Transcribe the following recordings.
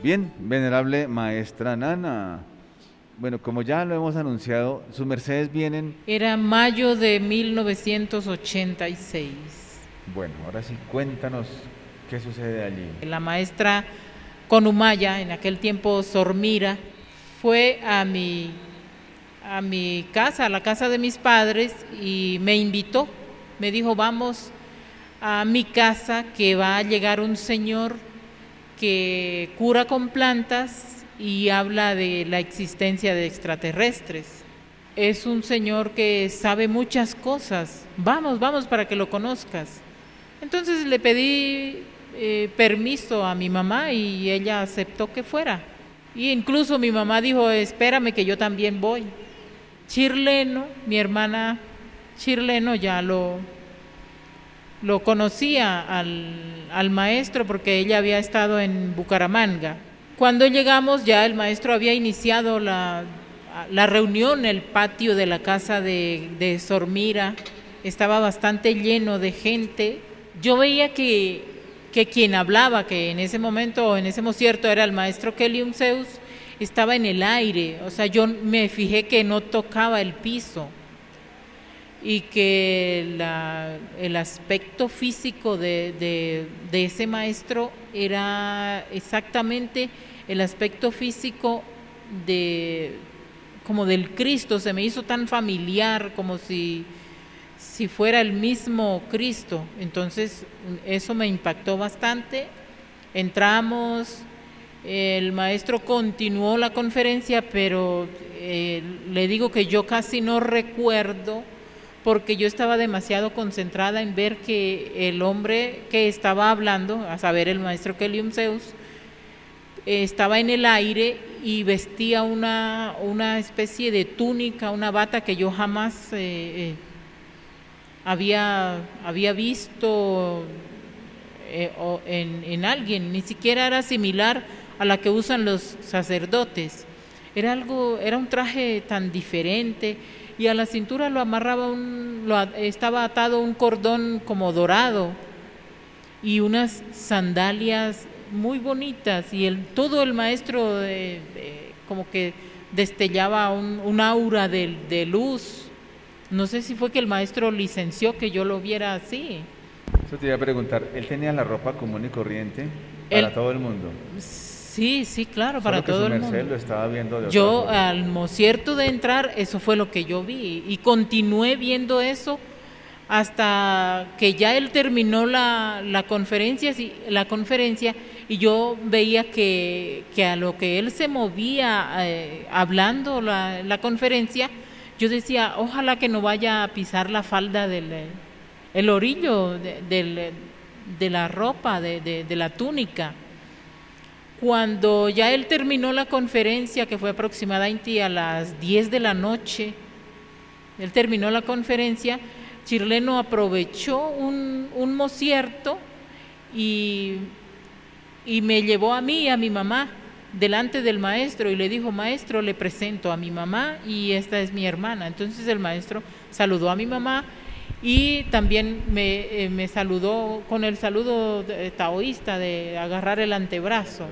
Bien, venerable maestra Nana. Bueno, como ya lo hemos anunciado, sus mercedes vienen. Era mayo de 1986. Bueno, ahora sí, cuéntanos qué sucede allí. La maestra Conumaya, en aquel tiempo Sormira, fue a mi casa, a la casa de mis padres, y me invitó. Me dijo, vamos a mi casa, que va a llegar un señor que cura con plantas y habla de la existencia de extraterrestres. Es un señor que sabe muchas cosas. Vamos para que lo conozcas. Entonces le pedí permiso a mi mamá y ella aceptó que fuera. Y incluso mi mamá dijo, espérame que yo también voy. Chirleno, mi hermana Chirleno, ya lo conocía al maestro porque ella había estado en Bucaramanga. Cuando llegamos ya el maestro había iniciado la reunión, el patio de la casa de Sormira estaba bastante lleno de gente. Yo veía que quien hablaba, que en ese momento, en ese concierto era el maestro Kelium Zeus, estaba en el aire. O sea, yo me fijé que no tocaba el piso, y que el aspecto físico de ese maestro era exactamente el aspecto físico como del Cristo. Se me hizo tan familiar, como si fuera el mismo Cristo. Entonces eso me impactó bastante. Entramos, el maestro continuó la conferencia, pero le digo que yo casi no recuerdo, porque yo estaba demasiado concentrada en ver que el hombre que estaba hablando, a saber el maestro Kelium Zeus, estaba en el aire y vestía una especie de túnica, una bata que yo jamás había visto en alguien. Ni siquiera era similar a la que usan los sacerdotes. Era un traje tan diferente, y a la cintura lo amarraba estaba atado un cordón como dorado y unas sandalias muy bonitas, y todo el maestro como que destellaba un aura de luz. No sé si fue que el maestro licenció que yo lo viera así. Eso te iba a preguntar, ¿él tenía la ropa común y corriente para todo el mundo? Sí, claro, para todo el mundo. Lo estaba viendo de yo, otra forma. al concierto de entrar, eso fue lo que yo vi, y continué viendo eso hasta que ya él terminó la conferencia, y yo veía que a lo que él se movía hablando la conferencia, yo decía, ojalá que no vaya a pisar la falda el orillo de la ropa, de la túnica. Cuando ya él terminó la conferencia, que fue aproximadamente a las 10 de la noche, él terminó la conferencia, Chirleno aprovechó un concierto y me llevó a mí y a mi mamá delante del maestro, y le dijo, maestro, le presento a mi mamá y esta es mi hermana. Entonces el maestro saludó a mi mamá y también me saludó con el saludo taoísta de agarrar el antebrazo,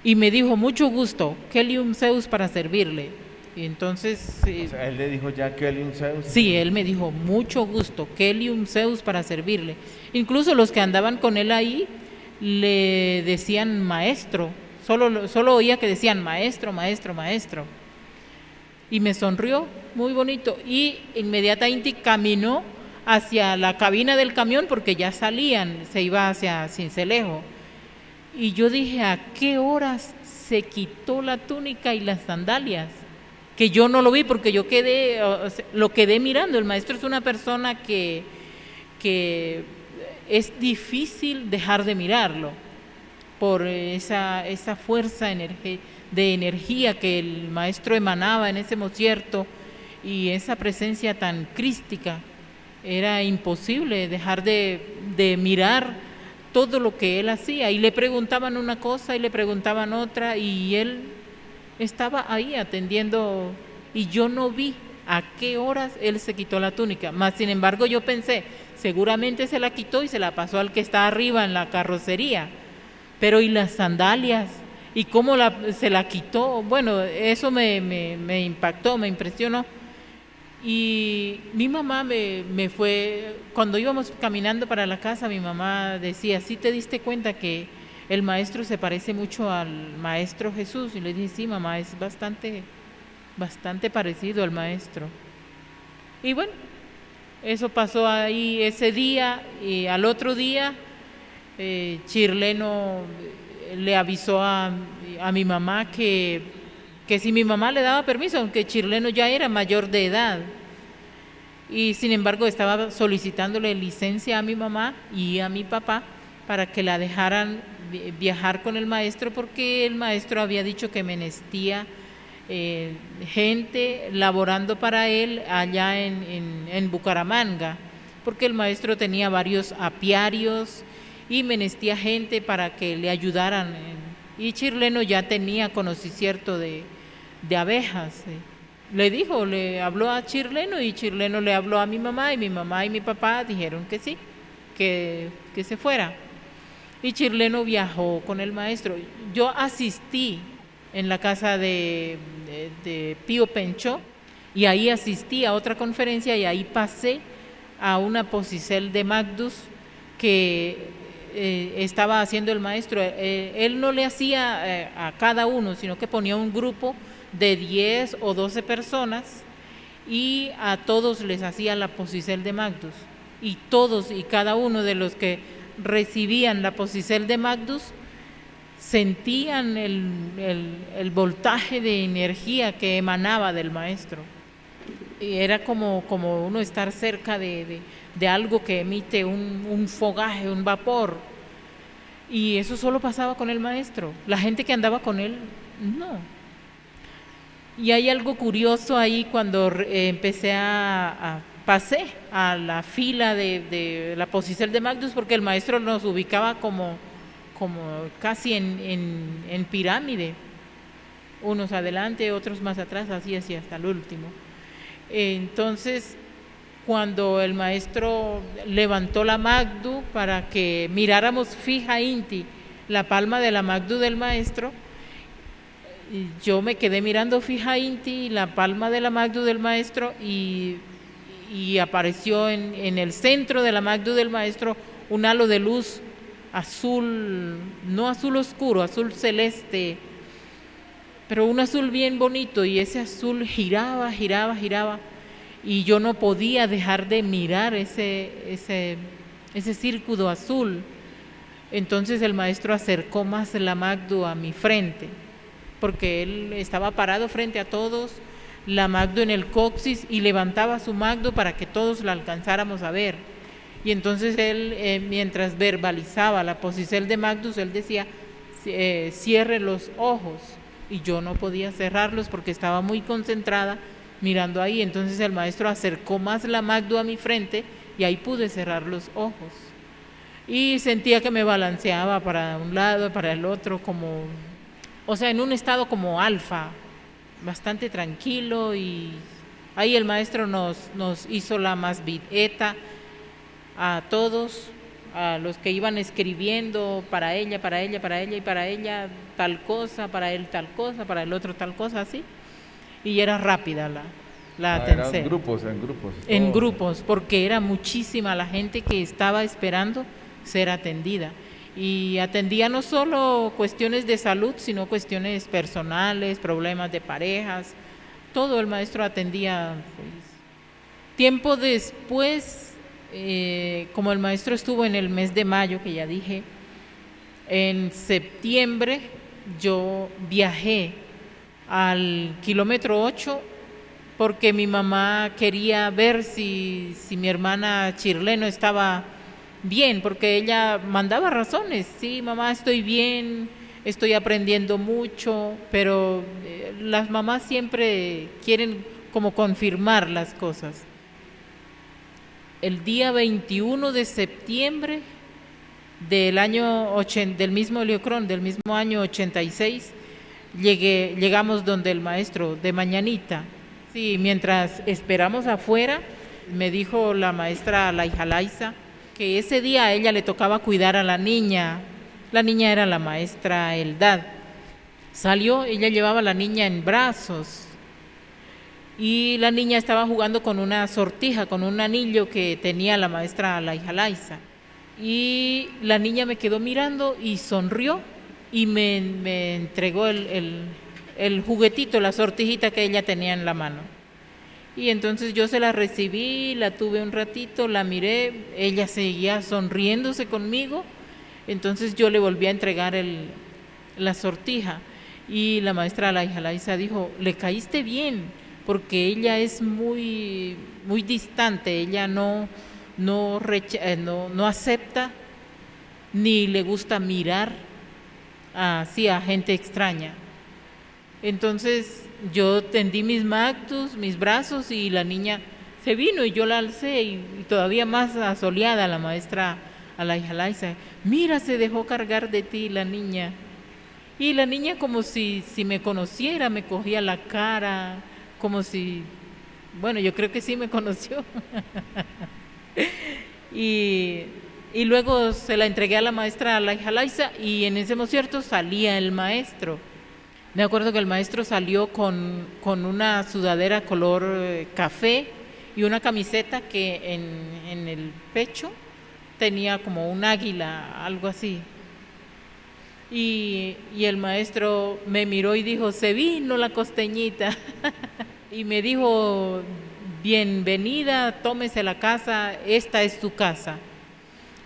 y me dijo, mucho gusto, Kelium Zeus para servirle. Y entonces o sea, él le dijo ya Kelium Zeus. Sí, él me dijo, mucho gusto, Kelium Zeus para servirle. Incluso los que andaban con él ahí le decían maestro, solo oía que decían maestro, maestro, maestro. Y me sonrió muy bonito, y inmediatamente caminó hacia la cabina del camión, porque ya salían, se iba hacia Sincelejo. Y yo dije, ¿a qué horas se quitó la túnica y las sandalias? Que yo no lo vi, porque yo lo quedé mirando. El maestro es una persona que es difícil dejar de mirarlo por esa fuerza de energía que el maestro emanaba en ese concierto, y esa presencia tan crística. Era imposible dejar de de mirar todo lo que él hacía, y le preguntaban una cosa y le preguntaban otra, y él estaba ahí atendiendo, y yo no vi a qué horas él se quitó la túnica. Mas sin embargo yo pensé, seguramente se la quitó y se la pasó al que está arriba en la carrocería. Pero ¿y las sandalias? ¿Y cómo se la quitó? Bueno, eso me impactó, me impresionó. Y mi mamá me fue, cuando íbamos caminando para la casa, mi mamá decía, ¿sí te diste cuenta que el maestro se parece mucho al maestro Jesús? Y le dije, sí, mamá, es bastante parecido al maestro. Y bueno, eso pasó ahí ese día, y al otro día Chirleno le avisó a mi mamá que si mi mamá le daba permiso, aunque Chirleno ya era mayor de edad, y sin embargo estaba solicitándole licencia a mi mamá y a mi papá para que la dejaran viajar con el maestro, porque el maestro había dicho que menestía gente laborando para él allá en Bucaramanga, porque el maestro tenía varios apiarios y menestía gente para que le ayudaran. Y Chirleno ya tenía conocimiento de abejas. Le habló a Chirleno, y Chirleno le habló a mi mamá, y mi mamá y mi papá dijeron que sí, que se fuera. Y Chirleno viajó con el maestro. Yo asistí en la casa de Pío Penchó, y ahí asistí a otra conferencia, y ahí pasé a una posicel de Magdus que estaba haciendo el maestro. Él no le hacía a cada uno, sino que ponía un grupo de 10 o 12 personas, y a todos les hacía la posicel de Magdus, y todos y cada uno de los que recibían la posicel de Magdus sentían el voltaje de energía que emanaba del maestro. Y era como uno estar cerca de algo que emite un fogaje, un vapor. Y eso solo pasaba con el maestro. La gente que andaba con él, no. Y hay algo curioso ahí cuando empecé pasé a la fila de la posicel de Magdus, porque el maestro nos ubicaba como casi en pirámide, unos adelante, otros más atrás, así hasta el último. Entonces, cuando el maestro levantó la Magdu para que miráramos fija inti la palma de la Magdu del maestro, yo me quedé mirando fija inti la palma de la Magdu del maestro, y apareció en el centro de la Magdu del maestro un halo de luz azul, no azul oscuro, azul celeste, pero un azul bien bonito, y ese azul giraba, y yo no podía dejar de mirar ese círculo azul. Entonces el maestro acercó más la Magdu a mi frente, porque él estaba parado frente a todos, la Magdu en el coxis, y levantaba su Magdu para que todos la alcanzáramos a ver. Y entonces él, mientras verbalizaba la posicel de Magdus, él decía, cierre los ojos, y yo no podía cerrarlos porque estaba muy concentrada mirando ahí. Entonces el maestro acercó más la Magdu a mi frente, y ahí pude cerrar los ojos. Y sentía que me balanceaba para un lado, para el otro, en un estado como alfa, bastante tranquilo. Y ahí el maestro nos hizo la masvideta a todos, a los que iban escribiendo para ella, y para ella tal cosa, para él tal cosa, para el otro tal cosa, así. Y era rápida la atención. En grupos. En grupos, porque era muchísima la gente que estaba esperando ser atendida. Y atendía no solo cuestiones de salud, sino cuestiones personales, problemas de parejas, todo el maestro atendía. Tiempo después, como el maestro estuvo en el mes de mayo, que ya dije, en septiembre yo viajé al kilómetro 8 porque mi mamá quería ver si mi hermana Chirleno estaba bien, porque ella mandaba razones. Sí, mamá, estoy bien, estoy aprendiendo mucho, pero las mamás siempre quieren como confirmar las cosas. el día 21 de septiembre del mismo Heliocrón, del mismo año 86, llegamos donde el maestro, de mañanita. Sí, mientras esperamos afuera, me dijo la maestra Laija Laisa que ese día a ella le tocaba cuidar a la niña. La niña era la maestra Eldad. Salió, ella llevaba a la niña en brazos y la niña estaba jugando con una sortija, con un anillo que tenía la maestra Laija Laisa. Y la niña me quedó mirando y sonrió y me entregó el juguetito, la sortijita que ella tenía en la mano. Y entonces yo se la recibí, la tuve un ratito, la miré, ella seguía sonriéndose conmigo, entonces yo le volví a entregar la sortija y la maestra Laija Laisa dijo, le caíste bien, porque ella es muy, muy distante, ella no acepta ni le gusta mirar así a gente extraña. Entonces yo tendí mis mis brazos y la niña se vino y yo la alcé y todavía más asoleada la maestra Laija Laisa, mira, se dejó cargar de ti la niña. Y la niña como si me conociera, me cogía la cara, como si, bueno, yo creo que sí me conoció. Y luego se la entregué a la maestra Laija Laisa y en ese concierto salía el maestro. Me acuerdo que el maestro salió con una sudadera color café y una camiseta que en el pecho tenía como un águila, algo así. Y el maestro me miró y dijo, se vino la costeñita. Y me dijo, bienvenida, tómese la casa, esta es su casa.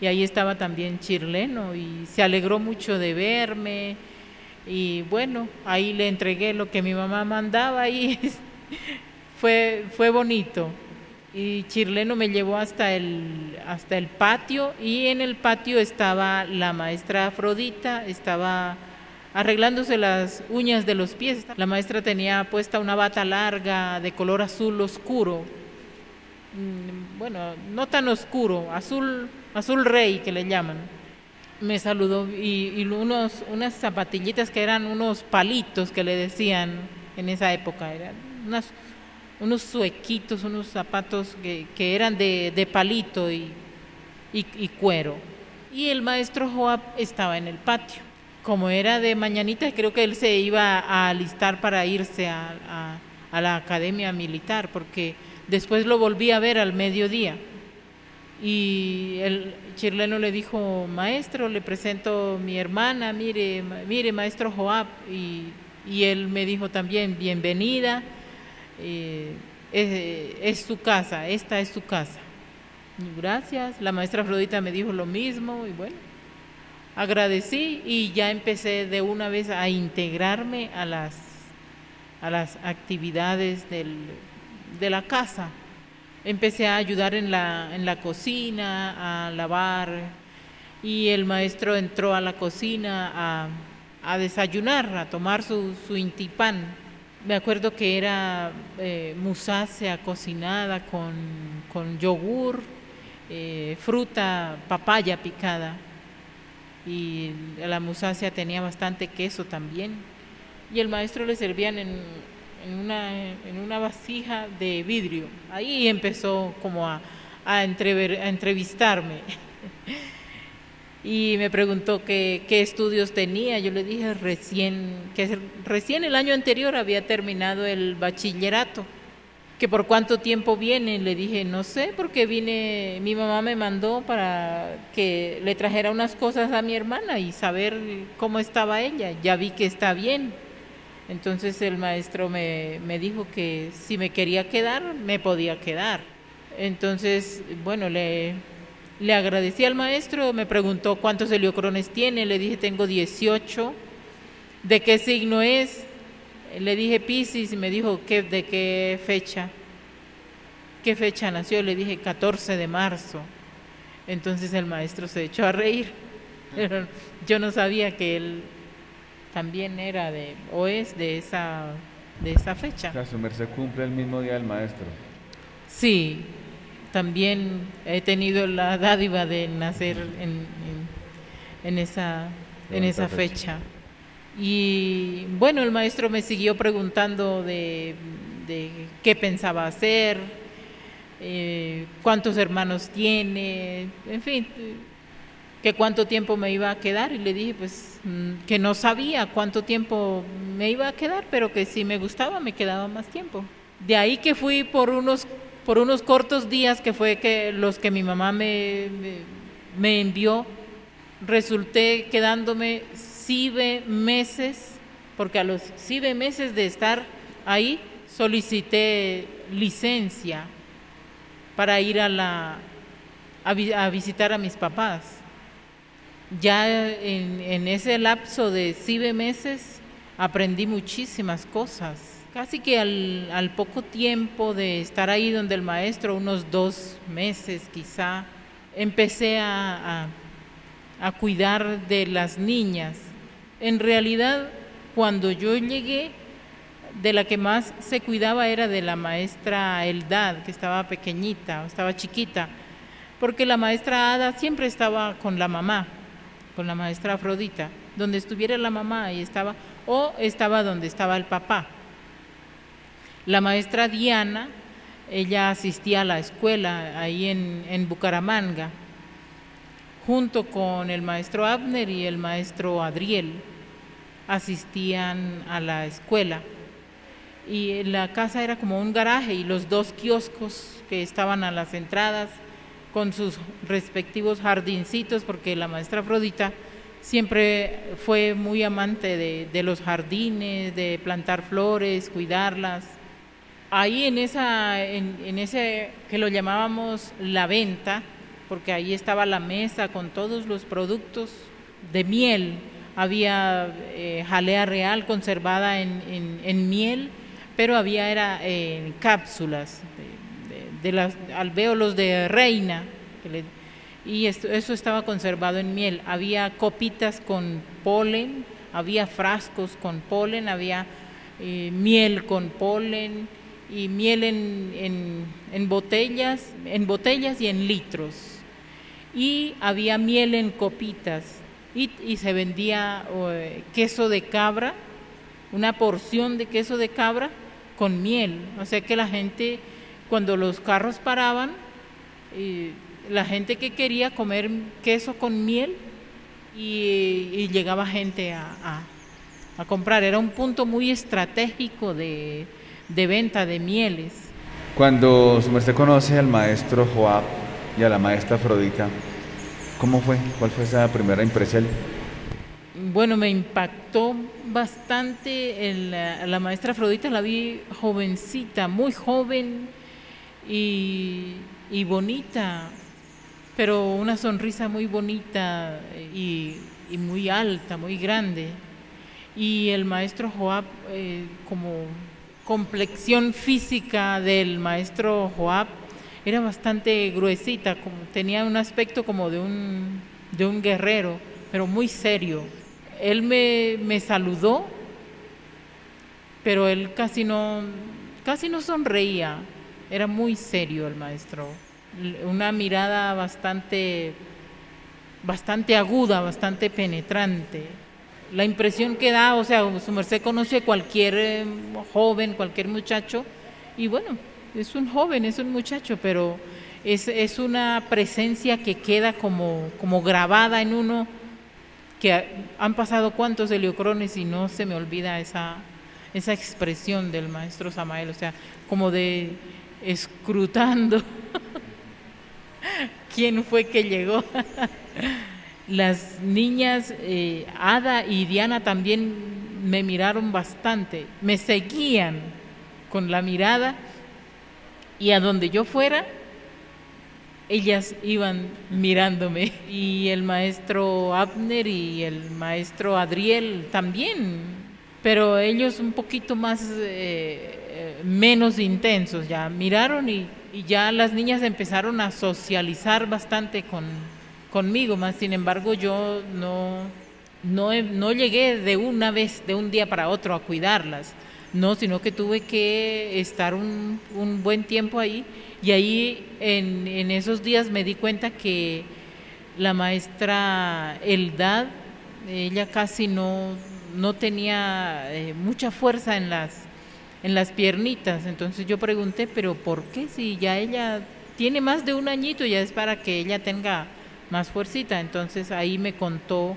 Y ahí estaba también Chirleno y se alegró mucho de verme. Y bueno, ahí le entregué lo que mi mamá mandaba y fue bonito. Y Chirleno me llevó hasta el patio y en el patio estaba la maestra Afrodita, estaba arreglándose las uñas de los pies. La maestra tenía puesta una bata larga de color azul oscuro, bueno, no tan oscuro, azul rey que le llaman. Me saludó y unas zapatillitas que eran unos palitos que le decían en esa época, eran unos suequitos, unos zapatos que eran de palito y cuero. Y el maestro Joab estaba en el patio. Como era de mañanita, creo que él se iba a alistar para irse a la academia militar, porque después lo volví a ver al mediodía. Y el Chirleno le dijo, maestro, le presento a mi hermana, mire maestro Joab. Y él me dijo también, bienvenida, es su casa, esta es su casa. Y gracias, la maestra Afrodita me dijo lo mismo y bueno, agradecí y ya empecé de una vez a integrarme a las actividades de la casa. Empecé a ayudar en la cocina, a lavar, y el maestro entró a la cocina a desayunar, a tomar su intipán. Me acuerdo que era musácea cocinada con yogur, fruta, papaya picada, y la musácea tenía bastante queso también. Y el maestro le servían en una vasija de vidrio. Ahí empezó como a entrevistarme. Y me preguntó qué estudios tenía. Yo le dije que recién el año anterior había terminado el bachillerato. Que por cuánto tiempo viene. Le dije, no sé, porque mi mamá me mandó para que le trajera unas cosas a mi hermana y saber cómo estaba ella. Ya vi que está bien. Entonces el maestro me dijo que si me quería quedar, me podía quedar. Entonces, bueno, le agradecí al maestro, me preguntó cuántos heliocrones tiene, le dije tengo 18. ¿De qué signo es? Le dije Piscis y me dijo ¿de qué fecha? ¿Qué fecha nació? Le dije 14 de marzo. Entonces el maestro se echó a reír. Pero yo no sabía que él también era de esa fecha. O sea, su merced cumple el mismo día del maestro. Sí, también he tenido la dádiva de nacer en esa, Qué en bonita esa fecha. Y bueno, el maestro me siguió preguntando de qué pensaba hacer, cuántos hermanos tiene, en fin, que cuánto tiempo me iba a quedar, y le dije pues que no sabía cuánto tiempo me iba a quedar, pero que si me gustaba me quedaba más tiempo. De ahí que fui por unos cortos días, que fue que los que mi mamá me envió, resulté quedándome 9 meses, porque a los 9 meses de estar ahí solicité licencia para ir a visitar a mis papás. Ya en ese lapso de 9 meses aprendí muchísimas cosas. Casi que al poco tiempo de estar ahí donde el maestro, unos 2 meses quizá, empecé a cuidar de las niñas. En realidad, cuando yo llegué, de la que más se cuidaba era de la maestra Eldad, que estaba pequeñita, estaba chiquita, porque la maestra Ada siempre estaba con la mamá, con la maestra Afrodita. Donde estuviera la mamá, ahí estaba, o estaba donde estaba el papá. La maestra Diana, ella asistía a la escuela ahí en Bucaramanga, junto con el maestro Abner y el maestro Adriel, asistían a la escuela. Y la casa era como un garaje, y los 2 kioscos que estaban a las entradas, con sus respectivos jardincitos, porque la maestra Afrodita siempre fue muy amante de los jardines, de plantar flores, cuidarlas. Ahí en ese que lo llamábamos la venta, porque ahí estaba la mesa con todos los productos de miel. Había jalea real conservada en miel, pero era en cápsulas de las alvéolos de reina, y eso estaba conservado en miel. Había copitas con polen, había frascos con polen, había miel con polen, y miel en botellas y en litros. Y había miel en copitas, y se vendía queso de cabra, una porción de queso de cabra con miel. O sea que la gente, cuando los carros paraban, la gente que quería comer queso con miel, y llegaba gente a comprar. Era un punto muy estratégico de venta de mieles. Cuando su merced conoce al maestro Joab y a la maestra Afrodita, ¿cómo fue? ¿Cuál fue esa primera impresión? Bueno, me impactó bastante la maestra Afrodita. La vi jovencita, muy joven y bonita, pero una sonrisa muy bonita y muy alta, muy grande. Y el maestro Joab, como complexión física del maestro Joab, era bastante gruesita, tenía un aspecto como de un guerrero, pero muy serio. Él me saludó, pero él casi no sonreía. Era muy serio el maestro, una mirada bastante aguda, bastante penetrante. La impresión que da, o sea, su merced conoce a cualquier joven, cualquier muchacho, y bueno, es un joven, es un muchacho, pero es una presencia que queda como grabada en uno, que han pasado cuantos heliocrones y no se me olvida esa expresión del maestro Samael, o sea, como de escrutando quién fue que llegó. Las niñas, Ada y Diana, también me miraron bastante, me seguían con la mirada, y a donde yo fuera, ellas iban mirándome. Y el maestro Abner y el maestro Adriel también, pero ellos un poquito más, menos intensos. Ya miraron, y ya las niñas empezaron a socializar bastante conmigo, más sin embargo yo no llegué de una vez, de un día para otro, a cuidarlas, no, sino que tuve que estar un buen tiempo ahí, Y ahí en esos días me di cuenta que la maestra Eldad, ella casi no tenía mucha fuerza en las piernitas. Entonces yo pregunté, pero ¿por qué? Si ya ella tiene más de un añito, ya es para que ella tenga más fuercita. Entonces ahí me contó,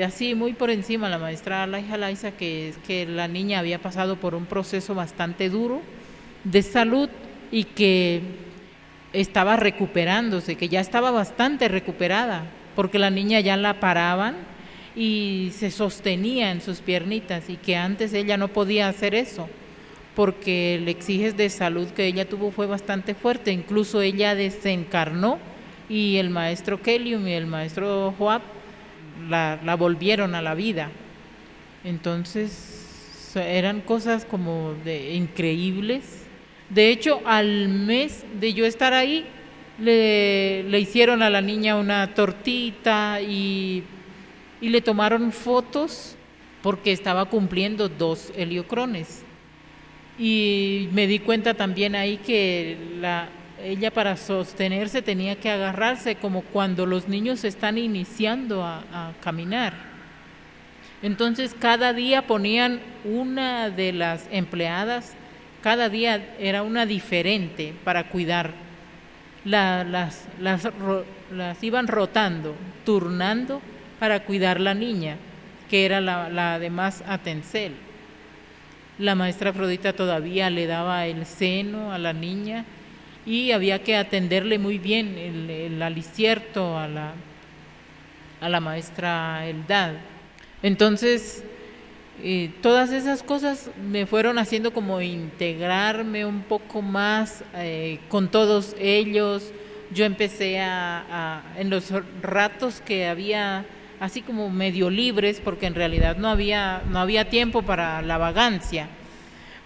así muy por encima, la maestra Laija Laiza, que es que la niña había pasado por un proceso bastante duro de salud y que estaba recuperándose, que ya estaba bastante recuperada, porque la niña ya la paraban y se sostenía en sus piernitas, y que antes ella no podía hacer eso porque el exiges de salud que ella tuvo fue bastante fuerte. Incluso ella desencarnó y el maestro Kelium y el maestro Joab la volvieron a la vida. Entonces eran cosas como de increíbles. De hecho, al mes de yo estar ahí, le hicieron a la niña una tortita y le tomaron fotos porque estaba cumpliendo 2 heliocrones. Y me di cuenta también ahí que ella para sostenerse tenía que agarrarse como cuando los niños están iniciando a caminar. Entonces cada día ponían una de las empleadas, cada día era una diferente para cuidar. Las iban rotando, turnando para cuidar la niña, que era la de más atencel. La maestra Afrodita todavía le daba el seno a la niña y había que atenderle muy bien el alicierto a la maestra Eldad. Entonces, todas esas cosas me fueron haciendo como integrarme un poco más con todos ellos. Yo empecé en los ratos que había así como medio libres, porque en realidad no había tiempo para la vagancia,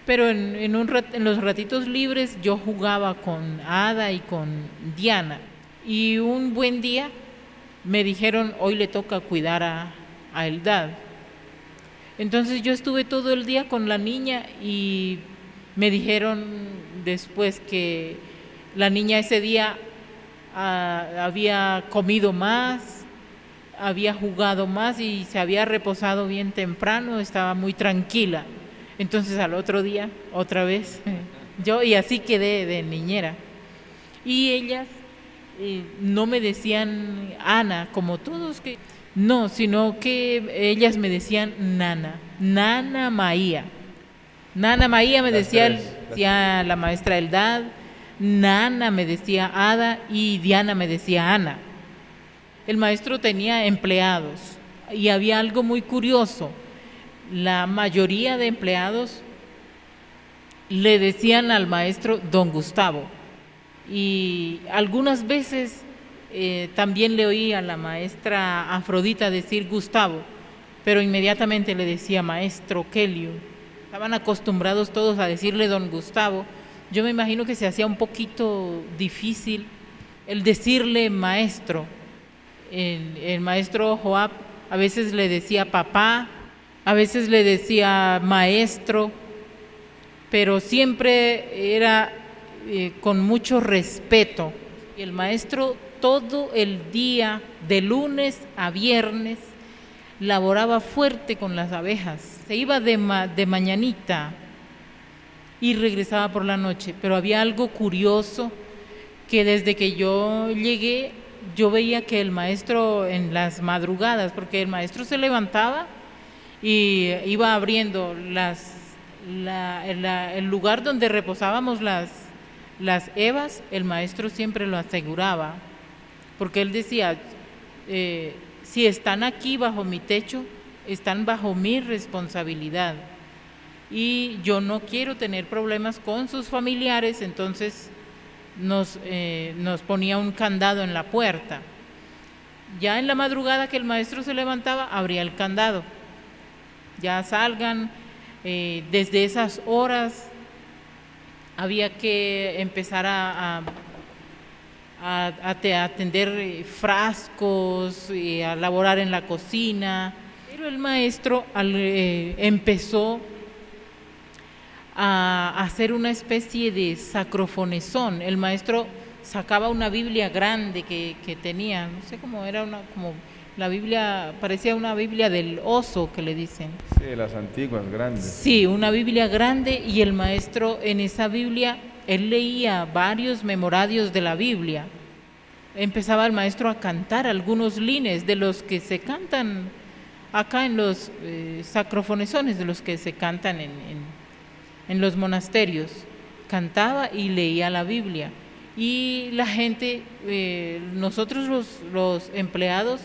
pero en los ratitos libres yo jugaba con Ada y con Diana, y un buen día me dijeron, hoy le toca cuidar a Eldad. Entonces yo estuve todo el día con la niña y me dijeron después que la niña ese día había comido más, había jugado más y se había reposado bien temprano, estaba muy tranquila. Entonces al otro día, otra vez, yo, y así quedé de niñera. Y ellas no me decían Ana, como todos, no, sino que ellas me decían Nana Maía. Nana Maía me decía la maestra Eldad, Nana me decía Ada y Diana me decía Ana. El maestro tenía empleados y había algo muy curioso. La mayoría de empleados le decían al maestro don Gustavo, y algunas veces también le oí a la maestra Afrodita decir Gustavo, pero inmediatamente le decía maestro Kelio. Estaban acostumbrados todos a decirle don Gustavo. Yo me imagino que se hacía un poquito difícil el decirle maestro. El maestro Joab a veces le decía papá, a veces le decía maestro, pero siempre era con mucho respeto. El maestro todo el día, de lunes a viernes, laboraba fuerte con las abejas. Se iba de mañanita y regresaba por la noche. Pero había algo curioso, que desde que yo llegué, yo veía que el maestro en las madrugadas, porque el maestro se levantaba y iba abriendo el lugar donde reposábamos las evas, el maestro siempre lo aseguraba, porque él decía, si están aquí bajo mi techo, están bajo mi responsabilidad y yo no quiero tener problemas con sus familiares. Entonces nos ponía un candado en la puerta. Ya en la madrugada que el maestro se levantaba, abría el candado. Ya salgan, desde esas horas había que empezar a atender frascos y a laborar en la cocina. Pero el maestro empezó a hacer una especie de sacrofonesón. El maestro sacaba una Biblia grande que tenía, no sé cómo era, como la Biblia, parecía una Biblia del oso que le dicen. Sí, las antiguas, grandes. Sí, una Biblia grande, y el maestro en esa Biblia, él leía varios memoradios de la Biblia. Empezaba el maestro a cantar algunos lines de los que se cantan acá en los sacrofonesones, de los que se cantan en los monasterios. Cantaba y leía la Biblia. Y la gente, nosotros los empleados,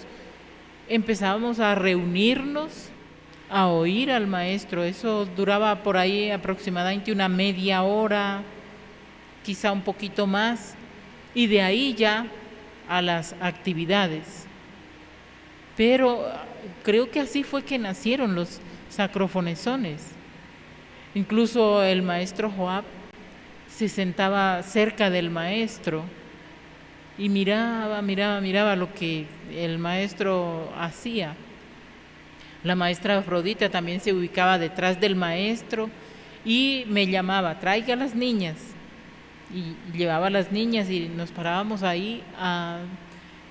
empezábamos a reunirnos a oír al maestro. Eso duraba por ahí aproximadamente una media hora, quizá un poquito más, y de ahí ya a las actividades. Pero creo que así fue que nacieron los sacrofonesones. Incluso el maestro Joab se sentaba cerca del maestro y miraba lo que el maestro hacía. La maestra Afrodita también se ubicaba detrás del maestro y me llamaba: traiga a las niñas. Y llevaba a las niñas y nos parábamos ahí.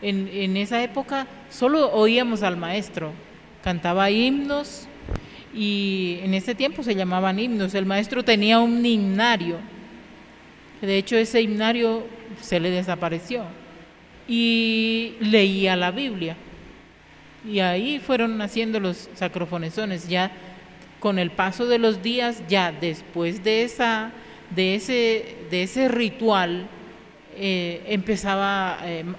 En esa época solo oíamos al maestro, cantaba himnos, y en ese tiempo se llamaban himnos. El maestro tenía un himnario, de hecho ese himnario se le desapareció, y leía la Biblia. Y ahí fueron naciendo los sacrofonesones. Ya con el paso de los días, ya después de ese ritual,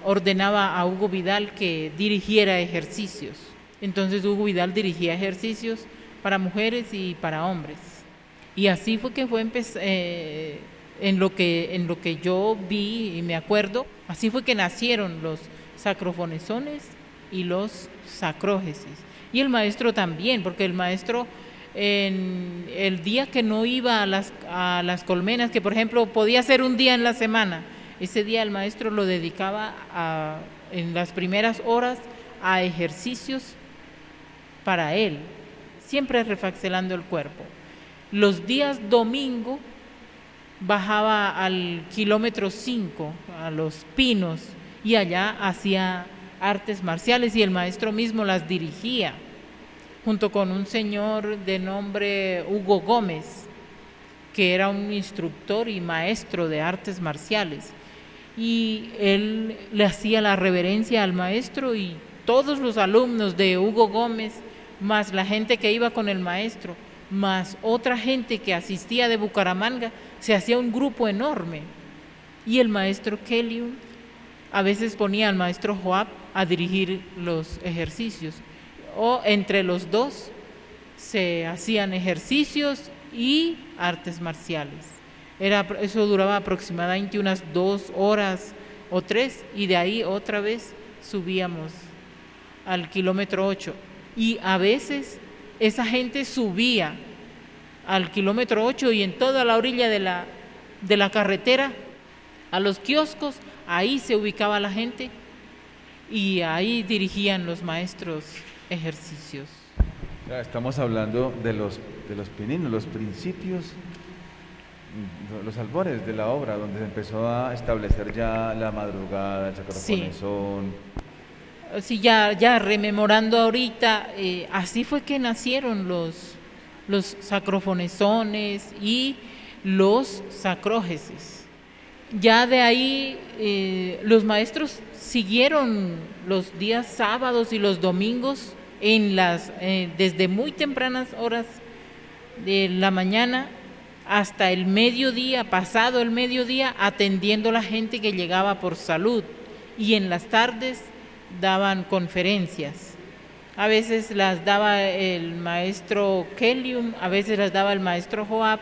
ordenaba a Hugo Vidal que dirigiera ejercicios. Entonces Hugo Vidal dirigía ejercicios para mujeres y para hombres. Y así fue que fue en lo que yo vi y me acuerdo, así fue que nacieron los sacrofonesones y los sacrógesis. Y el maestro también, porque el maestro, en el día que no iba a las colmenas, que por ejemplo podía ser un día en la semana, ese día el maestro lo dedicaba en las primeras horas a ejercicios para él, siempre refaxelando el cuerpo. Los días domingo bajaba al kilómetro 5, a Los Pinos, y allá hacía artes marciales, y el maestro mismo las dirigía, junto con un señor de nombre Hugo Gómez, que era un instructor y maestro de artes marciales. Y él le hacía la reverencia al maestro, y todos los alumnos de Hugo Gómez, más la gente que iba con el maestro, más otra gente que asistía de Bucaramanga, se hacía un grupo enorme. Y el maestro Kelium a veces ponía al maestro Joab a dirigir los ejercicios, o entre los dos se hacían ejercicios y artes marciales. Eso duraba aproximadamente unas 2 horas o 3, y de ahí otra vez subíamos al kilómetro 8. Y a veces esa gente subía al kilómetro 8, y en toda la orilla de la carretera, a los kioscos, ahí se ubicaba la gente, y ahí dirigían los maestros ejercicios. Estamos hablando de los pininos, los principios, los albores de la obra, donde se empezó a establecer ya la madrugada, el sacrofonesón. Sí, ya rememorando ahorita, así fue que nacieron los sacrofonesones y los sacrógesis. Ya de ahí los maestros siguieron los días sábados y los domingos desde muy tempranas horas de la mañana hasta el mediodía, pasado el mediodía, atendiendo a la gente que llegaba por salud, y en las tardes daban conferencias. A veces las daba el maestro Kelium, a veces las daba el maestro Joab,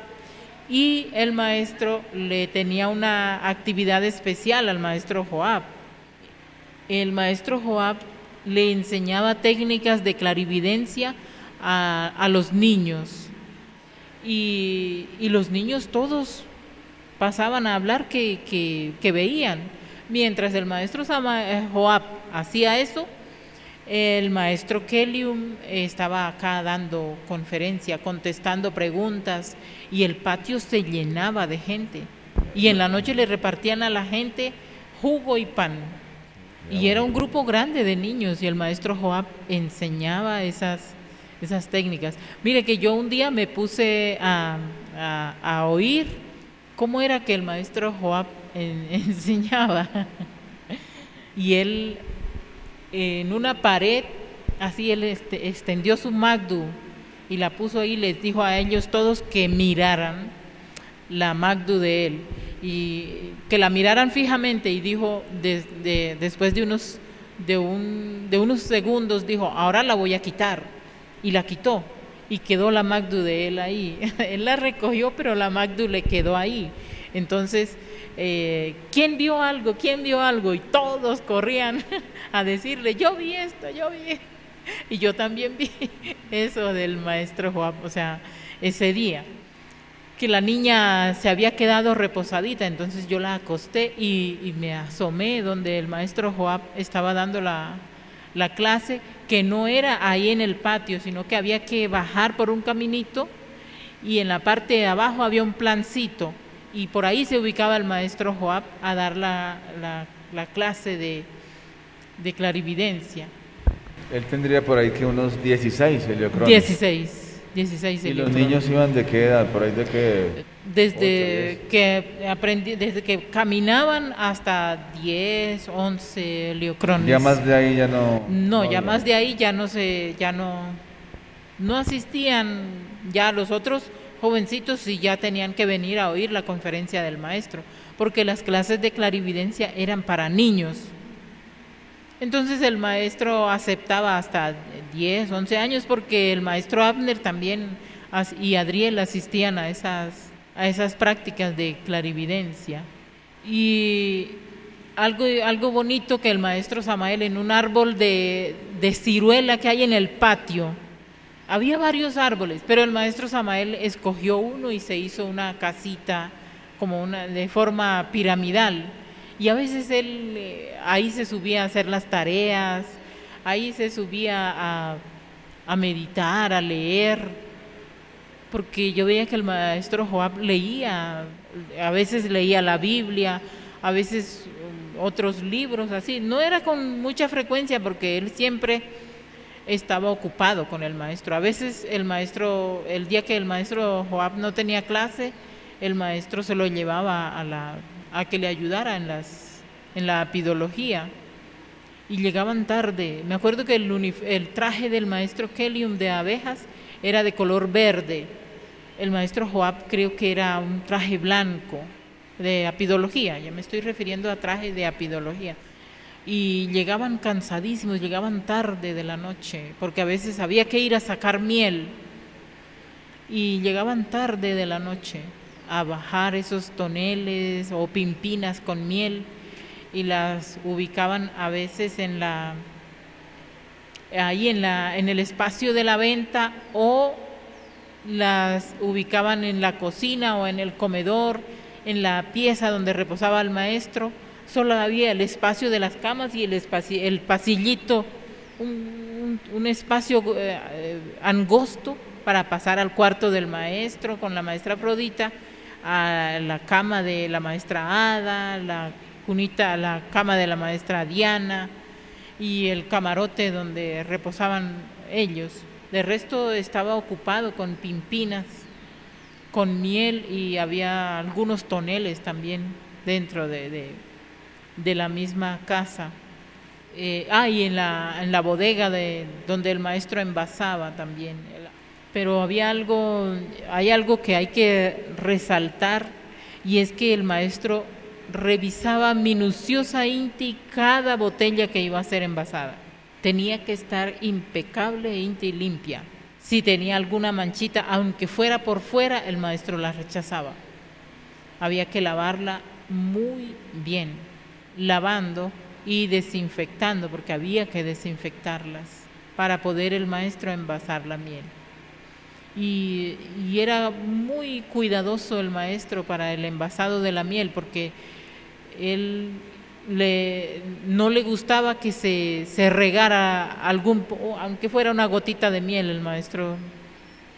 y el maestro le tenía una actividad especial al maestro Joab. El maestro Joab le enseñaba técnicas de clarividencia a los niños, y los niños todos pasaban a hablar que veían. Mientras el maestro Joab hacía eso, El maestro Kelium estaba acá dando conferencia, contestando preguntas, y el patio se llenaba de gente. Y en la noche le repartían a la gente jugo y pan. Y era un grupo grande de niños, y el maestro Joab enseñaba esas técnicas. Mire que yo un día me puse a oír cómo era que el maestro Joab enseñaba. Y él en una pared, así él extendió su magdu y la puso ahí, les dijo a ellos todos que miraran la magdu de él y que la miraran fijamente, y dijo después de unos segundos, dijo, ahora la voy a quitar, y la quitó y quedó la magdu de él ahí. Él la recogió, pero la magdu le quedó ahí. Entonces, ¿quién vio algo? ¿Quién vio algo? Y todos corrían a decirle, yo vi esto, yo vi esto. Y yo también vi eso del maestro Joab, o sea, ese día, que la niña se había quedado reposadita, entonces yo la acosté y me asomé donde el maestro Joab estaba dando la clase, que no era ahí en el patio, sino que había que bajar por un caminito, y en la parte de abajo había un plancito, y por ahí se ubicaba el maestro Joab a dar la clase de clarividencia. Él tendría por ahí que unos 16 heliocrones. 16 ¿Y los niños iban de qué edad? ¿Por ahí de qué? Desde que caminaban hasta 10, 11 heliocrones. Ya más de ahí ya no. No, ya más de ahí ya no asistían. Ya los otros jovencitos sí ya tenían que venir a oír la conferencia del maestro, porque las clases de clarividencia eran para niños. Entonces el maestro aceptaba hasta 10, 11 años, porque el maestro Abner también y Adriel asistían a esas prácticas de clarividencia. Y algo bonito, que el maestro Samael, en un árbol de ciruela que hay en el patio, había varios árboles, pero el maestro Samael escogió uno y se hizo una casita como de forma piramidal. Y a veces él ahí se subía a hacer las tareas, ahí se subía a meditar, a leer, porque yo veía que el maestro Joab leía, a veces leía la Biblia, a veces otros libros, así. No era con mucha frecuencia, porque él siempre estaba ocupado con el maestro. A veces el día que el maestro Joab no tenía clase, el maestro se lo llevaba a que le ayudara en la apidología, y llegaban tarde. Me acuerdo que el traje del maestro Kelium de abejas era de color verde. El maestro Joab creo que era un traje blanco de apidología, ya me estoy refiriendo a traje de apidología. Y llegaban cansadísimos, llegaban tarde de la noche, porque a veces había que ir a sacar miel, y llegaban tarde de la noche a bajar esos toneles o pimpinas con miel, y las ubicaban a veces ahí en el espacio de la venta, o las ubicaban en la cocina o en el comedor, en la pieza donde reposaba el maestro. Solo había el espacio de las camas y el pasillito, un espacio angosto para pasar al cuarto del maestro con la maestra Afrodita, a la cama de la maestra Ada, la cama de la maestra Diana y el camarote donde reposaban ellos. De resto estaba ocupado con pimpinas, con miel, y había algunos toneles también dentro de la misma casa. Y en la bodega donde el maestro envasaba también. Pero hay algo que hay que resaltar, y es que el maestro revisaba minuciosamente cada botella que iba a ser envasada. Tenía que estar impecable y limpia. Si tenía alguna manchita, aunque fuera por fuera, el maestro la rechazaba. Había que lavarla muy bien, lavando y desinfectando, porque había que desinfectarlas para poder el maestro envasar la miel. Y era muy cuidadoso el maestro para el envasado de la miel, porque él no le gustaba que se regara aunque fuera una gotita de miel. El maestro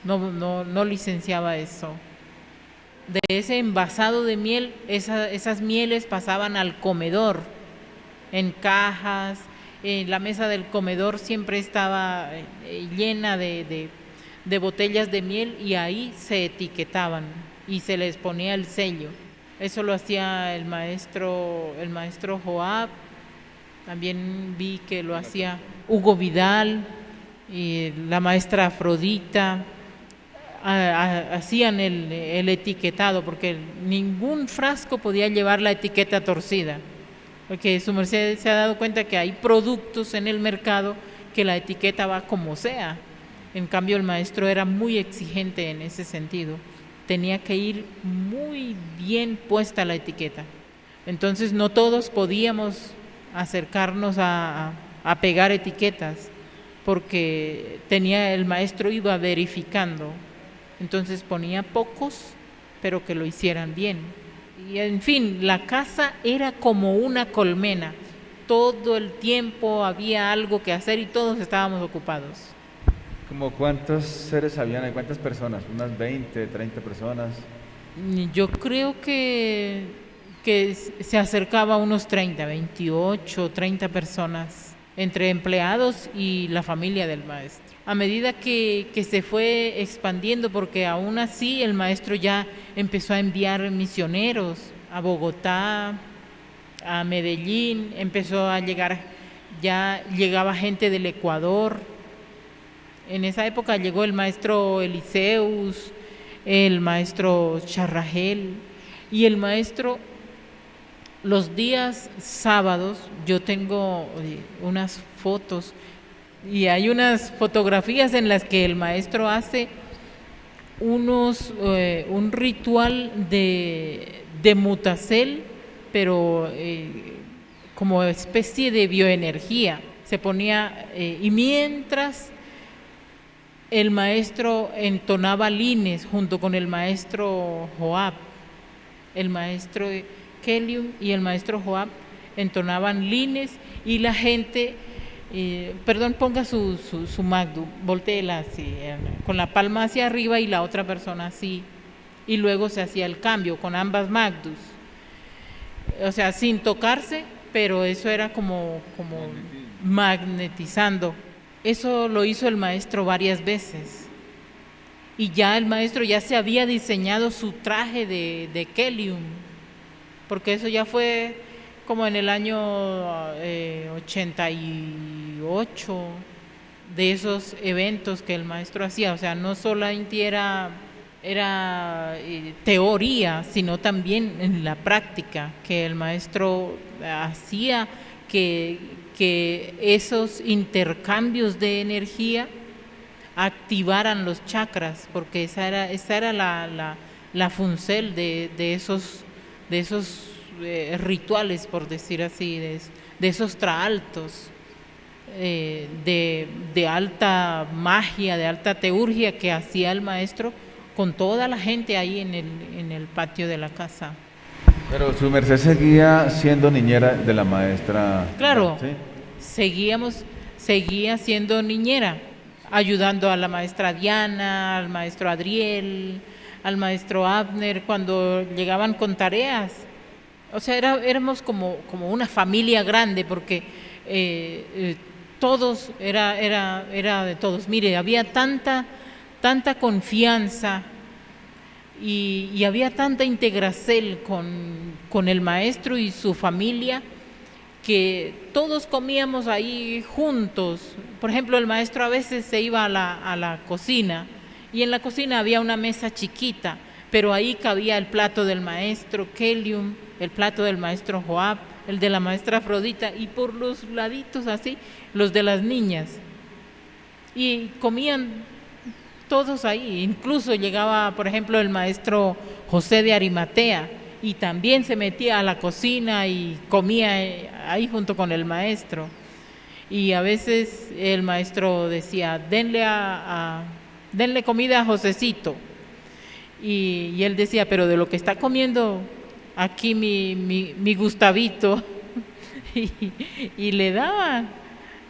no licenciaba eso. De ese envasado de miel, esas mieles pasaban al comedor, en cajas. La mesa del comedor siempre estaba llena de botellas de miel, y ahí se etiquetaban y se les ponía el sello. Eso lo hacía el maestro Joab. También vi que lo hacía Hugo Vidal y la maestra Afrodita. Hacían el etiquetado, porque ningún frasco podía llevar la etiqueta torcida, porque su merced se ha dado cuenta que hay productos en el mercado que la etiqueta va como sea. En cambio, el maestro era muy exigente en ese sentido. Tenía que ir muy bien puesta la etiqueta. Entonces no todos podíamos acercarnos a pegar etiquetas, porque el maestro iba verificando. Entonces ponía pocos, pero que lo hicieran bien. Y en fin, la casa era como una colmena. Todo el tiempo había algo que hacer y todos estábamos ocupados. ¿Como cuántos seres habían? ¿Cuántas personas? ¿Unas 20, 30 personas? Yo creo que se acercaba a unos 30, 28, 30 personas, entre empleados y la familia del maestro. A medida que se fue expandiendo, porque aún así el maestro ya empezó a enviar misioneros a Bogotá, a Medellín, empezó a llegar, ya llegaba gente del Ecuador. En esa época llegó el maestro Eliseus, el maestro Charragel, y el maestro, los días sábados, yo tengo unas fotos, y hay unas fotografías en las que el maestro hace un ritual de mutacel, pero como especie de bioenergía. Se ponía, y mientras el maestro entonaba lines junto con el maestro Joab, el maestro Kelium y el maestro Joab entonaban lines, y la gente, ponga su magdu, voltéela así, con la palma hacia arriba y la otra persona así, y luego se hacía el cambio con ambas magdus, o sea, sin tocarse, pero eso era como magnetizando. Eso lo hizo el maestro varias veces, y ya el maestro ya se había diseñado su traje de Kelium, porque eso ya fue como en el año 88, de esos eventos que el maestro hacía. O sea, no solamente era teoría, sino también en la práctica, que el maestro hacía que esos intercambios de energía activaran los chakras, porque esa era la funcel de esos rituales, por decir así, de esos traaltos de alta magia, de alta teurgia que hacía el maestro con toda la gente ahí en el patio de la casa. Pero su merced seguía siendo niñera de la maestra. Claro, ¿sí? seguía siendo niñera, ayudando a la maestra Diana, al maestro Adriel, al maestro Abner cuando llegaban con tareas. O sea, éramos como una familia grande, porque todos, era de todos. Mire, había tanta confianza y había tanta integracel con el maestro y su familia, que todos comíamos ahí juntos. Por ejemplo, el maestro a veces se iba a la cocina, y en la cocina había una mesa chiquita, pero ahí cabía el plato del maestro Kelium, el plato del maestro Joab, el de la maestra Afrodita, y por los laditos así, los de las niñas. Y comían todos ahí. Incluso llegaba, por ejemplo, el maestro José de Arimatea, y también se metía a la cocina y comía ahí junto con el maestro. Y a veces el maestro decía, denle comida a Josecito. Y él decía, pero de lo que está comiendo aquí mi Gustavito, y, y le daban,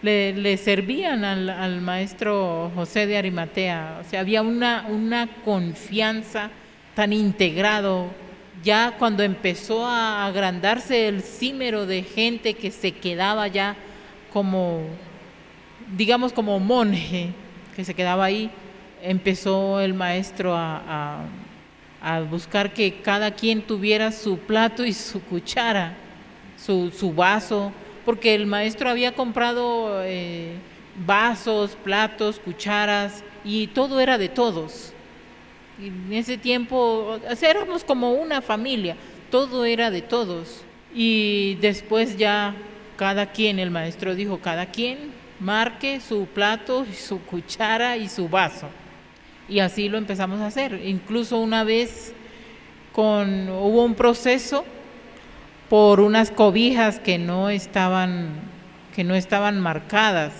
le servían al maestro José de Arimatea. O sea, había una confianza tan integrado. Ya cuando empezó a agrandarse el címero de gente que se quedaba ya como, digamos, como monje, que se quedaba ahí, empezó el maestro a buscar que cada quien tuviera su plato y su cuchara, su vaso, porque el maestro había comprado vasos, platos, cucharas, y todo era de todos. Y en ese tiempo, o sea, éramos como una familia, todo era de todos. Y después ya cada quien, el maestro dijo, cada quien marque su plato, su cuchara y su vaso. Y así lo empezamos a hacer. Incluso una vez hubo un proceso por unas cobijas que no estaban marcadas.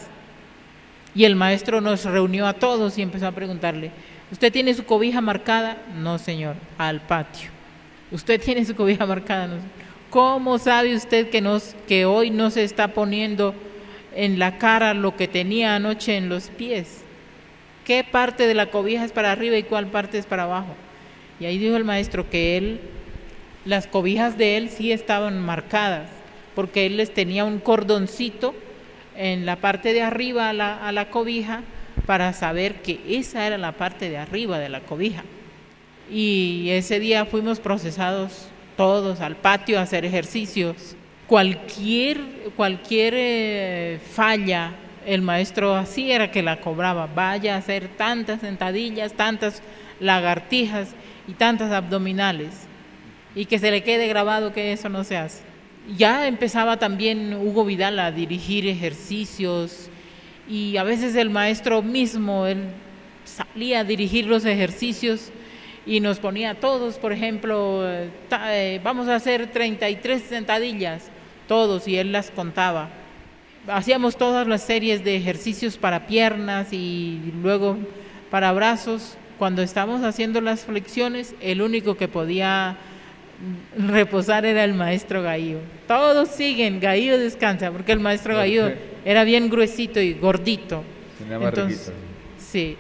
Y el maestro nos reunió a todos y empezó a preguntarle, ¿usted tiene su cobija marcada? No, señor, al patio. ¿Usted tiene su cobija marcada? No. ¿Cómo sabe usted que hoy no se está poniendo en la cara lo que tenía anoche en los pies? ¿Qué parte de la cobija es para arriba y cuál parte es para abajo? Y ahí dijo el maestro que las cobijas de él sí estaban marcadas, porque él les tenía un cordoncito en la parte de arriba a la cobija para saber que esa era la parte de arriba de la cobija. Y ese día fuimos procesados todos al patio a hacer ejercicios. Cualquier falla, el maestro así era que la cobraba. Vaya a hacer tantas sentadillas, tantas lagartijas y tantas abdominales. Y que se le quede grabado que eso no se hace. Ya empezaba también Hugo Vidal a dirigir ejercicios, y a veces el maestro mismo, él salía a dirigir los ejercicios y nos ponía a todos, por ejemplo, vamos a hacer 33 sentadillas, todos, y él las contaba. Hacíamos todas las series de ejercicios para piernas y luego para brazos. Cuando estábamos haciendo las flexiones, el único que podía reposar era el maestro Gaío. Todos siguen, Gaío descansa, porque el maestro Gaío era bien gruesito y gordito. Entonces, sí,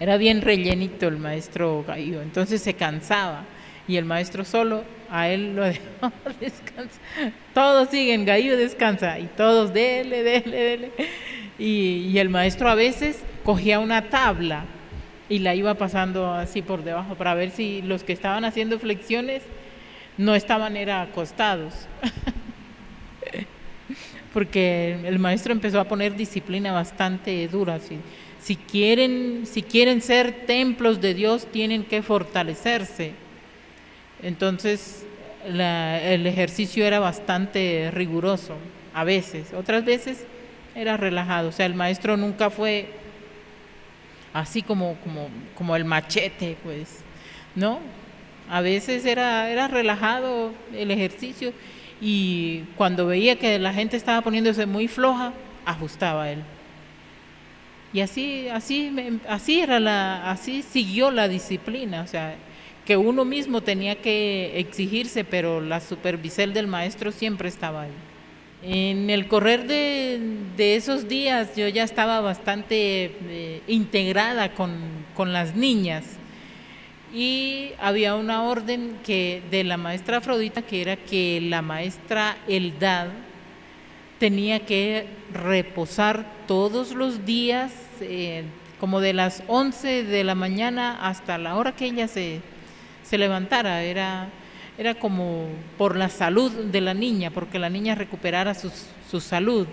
era bien rellenito el maestro Gaío, entonces se cansaba y el maestro solo, a él lo dejaba descansar. Todos siguen, Gaío descansa, y todos dele. Y el maestro a veces cogía una tabla y la iba pasando así por debajo para ver si los que estaban haciendo flexiones no estaban acostados. Porque el maestro empezó a poner disciplina bastante dura. Si quieren ser templos de Dios, tienen que fortalecerse. Entonces el ejercicio era bastante riguroso, a veces. Otras veces era relajado. O sea, el maestro nunca fue así como el machete, pues, ¿no? A veces era relajado el ejercicio, y cuando veía que la gente estaba poniéndose muy floja, ajustaba él. Y así siguió la disciplina, o sea, que uno mismo tenía que exigirse, pero la supervisión del maestro siempre estaba ahí. En el correr de esos días yo ya estaba bastante integrada con las niñas, y había una orden de la maestra Afrodita, que era que la maestra Eldad tenía que reposar todos los días, como de las 11 de la mañana hasta la hora que ella se levantara. Era como por la salud de la niña, porque la niña recuperara su salud.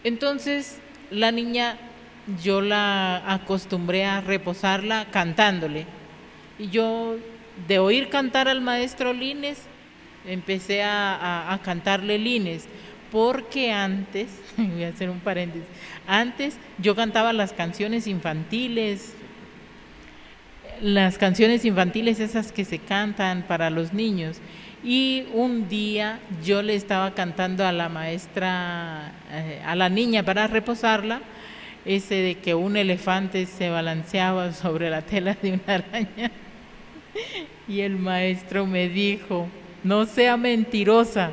Entonces la niña yo la acostumbré a reposarla cantándole, y yo, de oír cantar al maestro Lines, empecé a cantarle Lines, porque antes, voy a hacer un paréntesis, antes yo cantaba las canciones infantiles esas que se cantan para los niños, y un día yo le estaba cantando a la maestra, a la niña, para reposarla, ese de que un elefante se balanceaba sobre la tela de una araña. Y el maestro me dijo, no sea mentirosa,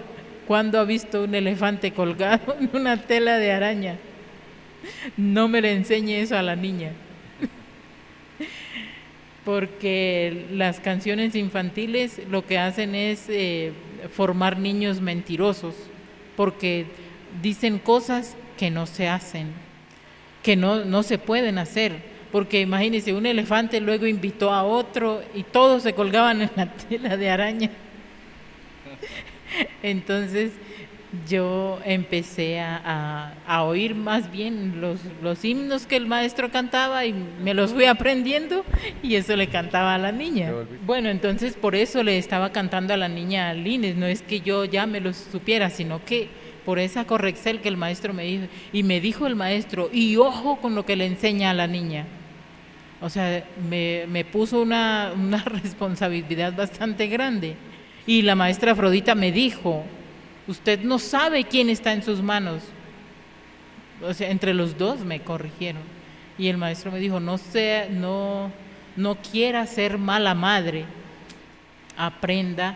¿Cuándo ha visto un elefante colgado en una tela de araña? No me le enseñe eso a la niña. Porque las canciones infantiles lo que hacen es formar niños mentirosos, porque dicen cosas que no se hacen, que no se pueden hacer. Porque imagínense, un elefante luego invitó a otro y todos se colgaban en la tela de araña. Entonces yo empecé a oír más bien los himnos que el maestro cantaba y me los fui aprendiendo y eso le cantaba a la niña. Bueno, entonces por eso le estaba cantando a la niña Lines, no es que yo ya me los supiera, sino que por esa corrección que el maestro me dijo, y me dijo el maestro, y ojo con lo que le enseña a la niña. O sea, me puso una responsabilidad bastante grande. Y la maestra Afrodita me dijo, usted no sabe quién está en sus manos. O sea, entre los dos me corrigieron. Y el maestro me dijo, no quiera ser mala madre. Aprenda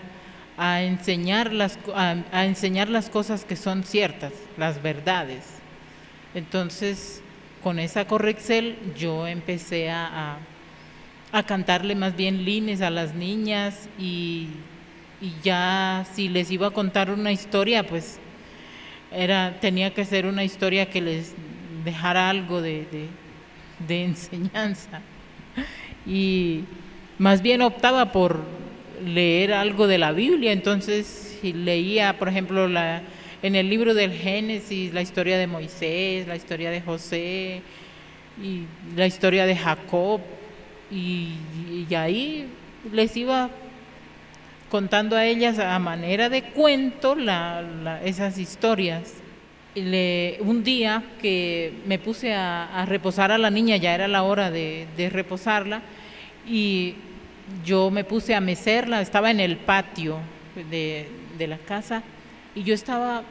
a enseñar las cosas que son ciertas, las verdades. Entonces, con esa corrección yo empecé a cantarle más bien lines a las niñas y ya si les iba a contar una historia, pues tenía que ser una historia que les dejara algo de enseñanza. Y más bien optaba por leer algo de la Biblia, entonces leía, por ejemplo, en el libro del Génesis, la historia de Moisés, la historia de José y la historia de Jacob, y ahí les iba contando a ellas a manera de cuento esas historias. Un día que me puse a reposar a la niña, ya era la hora de reposarla, y yo me puse a mecerla, estaba en el patio de la casa, y yo estaba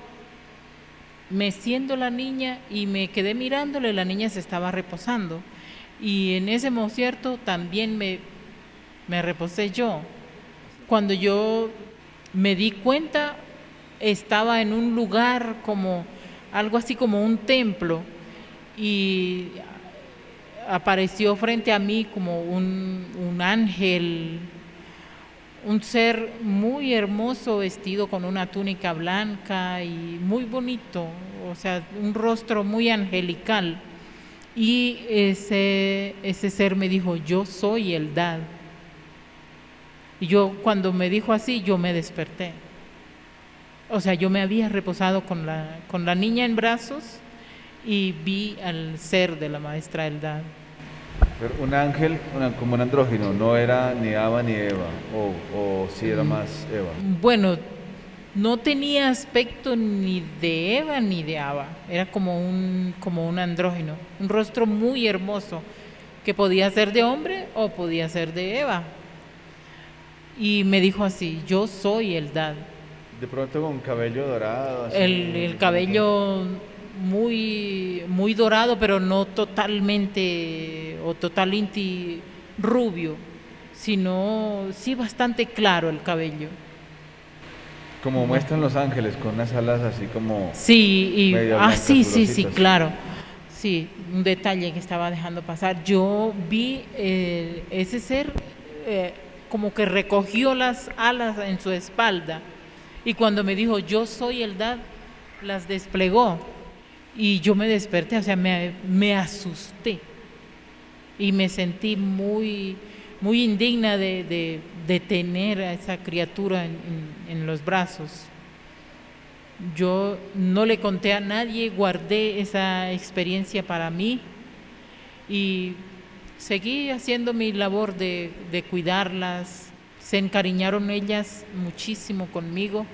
meciendo la niña y me quedé mirándole, la niña se estaba reposando, y en ese momento también me reposé yo. Cuando yo me di cuenta, estaba en un lugar como algo así como un templo y apareció frente a mí como un ángel, un ser muy hermoso vestido con una túnica blanca y muy bonito, o sea, un rostro muy angelical. Y ese ser me dijo, yo soy Eldad. Y yo cuando me dijo así, yo me desperté. O sea, yo me había reposado con la niña en brazos y vi al ser de la maestra Eldad. Pero un ángel, como un andrógino, no era ni Ava ni Eva, o sí era más Eva. Bueno, no tenía aspecto ni de Eva ni de Ava, era como un andrógino, un rostro muy hermoso, que podía ser de hombre o podía ser de Eva. Y me dijo así, yo soy Eldad. De pronto con cabello dorado. Así, el cabello muy, muy dorado, pero no totalmente rubio, sino sí bastante claro el cabello. Como muestran los ángeles, con unas alas así como... Sí, blancas, sí, claro. Sí, un detalle que estaba dejando pasar. Yo vi ese ser como que recogió las alas en su espalda y cuando me dijo yo soy Eldad, las desplegó y yo me desperté, o sea, me asusté y me sentí muy, muy indigna de tener a esa criatura en los brazos. Yo no le conté a nadie, guardé esa experiencia para mí y seguí haciendo mi labor de cuidarlas. Se encariñaron ellas muchísimo conmigo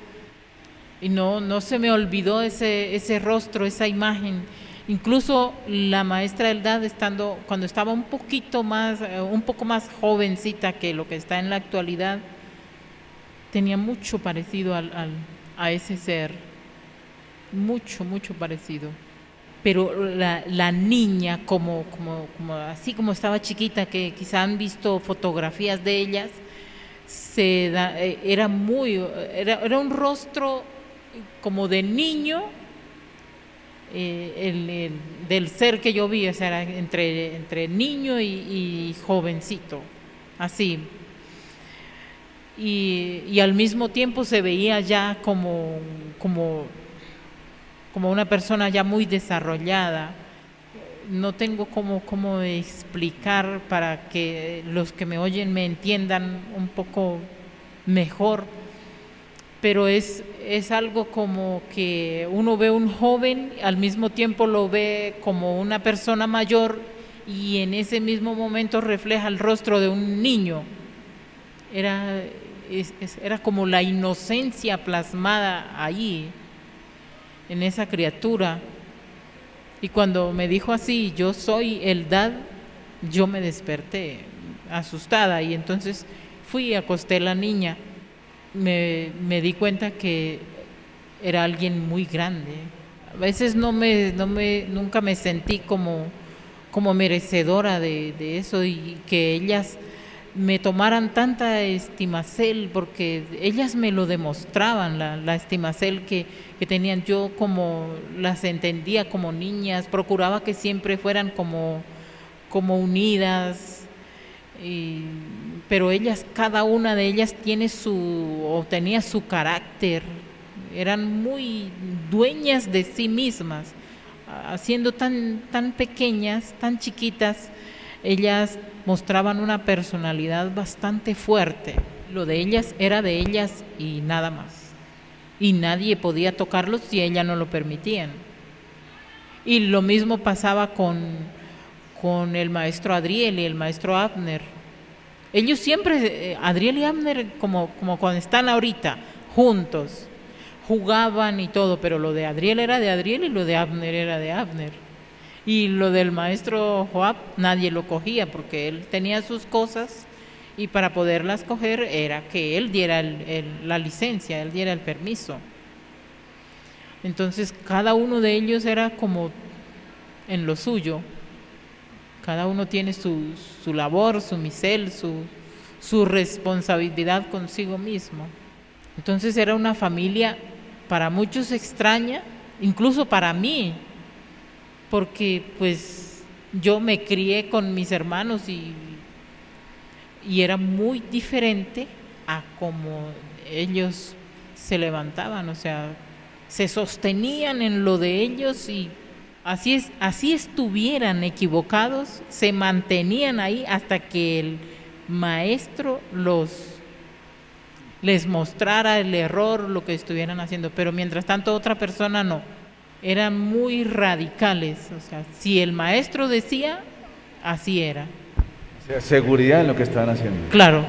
y no se me olvidó ese rostro, esa imagen. Incluso la maestra Eldad, cuando estaba un poco más jovencita que lo que está en la actualidad, tenía mucho parecido a ese ser, mucho parecido. Pero la niña, como así como estaba chiquita, que quizá han visto fotografías de ellas, era un rostro como de niño, del ser que yo vi, o sea, era entre niño y jovencito, así. Y al mismo tiempo se veía ya como una persona ya muy desarrollada. No tengo cómo explicar para que los que me oyen me entiendan un poco mejor, pero es algo como que uno ve un joven, al mismo tiempo lo ve como una persona mayor y en ese mismo momento refleja el rostro de un niño. Era como la inocencia plasmada allí, en esa criatura. Y cuando me dijo así, yo soy Eldad, yo me desperté asustada y entonces fui y acosté a la niña. Me di cuenta que era alguien muy grande. A veces nunca me sentí como merecedora de eso y que ellas me tomaran tanta estimacel, porque ellas me lo demostraban, la estimacel que tenían. Yo como las entendía como niñas, procuraba que siempre fueran como unidas, pero ellas, cada una de ellas tenía su carácter, eran muy dueñas de sí mismas, siendo tan pequeñas, tan chiquitas, ellas mostraban una personalidad bastante fuerte. Lo de ellas era de ellas y nada más. Y nadie podía tocarlos si ellas no lo permitían. Y lo mismo pasaba con el maestro Adriel y el maestro Abner. Ellos siempre, Adriel y Abner, como cuando están ahorita, juntos, jugaban y todo, pero lo de Adriel era de Adriel y lo de Abner era de Abner. Y lo del maestro Joab nadie lo cogía porque él tenía sus cosas y para poderlas coger era que él diera la licencia, él diera el permiso. Entonces cada uno de ellos era como en lo suyo. Cada uno tiene su labor, su misel, su responsabilidad consigo mismo. Entonces era una familia para muchos extraña, incluso para mí, porque pues yo me crié con mis hermanos y era muy diferente a como ellos se levantaban, o sea, se sostenían en lo de ellos y así estuvieran equivocados, se mantenían ahí hasta que el maestro les mostrara el error, lo que estuvieran haciendo, pero mientras tanto otra persona no. Eran muy radicales, o sea, si el maestro decía, así era. O sea, seguridad en lo que estaban haciendo. Claro.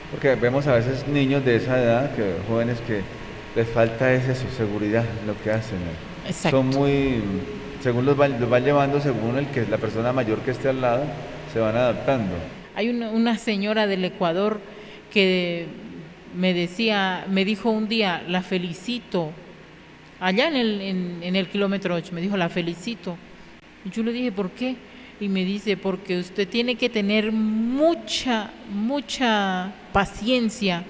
Porque vemos a veces niños de esa edad, jóvenes que les falta su seguridad en lo que hacen. Exacto. Son muy, según los van llevando, según la persona mayor que esté al lado, se van adaptando. Hay una señora del Ecuador que me dijo un día, la felicito, allá en el kilómetro 8, me dijo, la felicito. Y yo le dije, ¿por qué? Y me dice, porque usted tiene que tener mucha paciencia,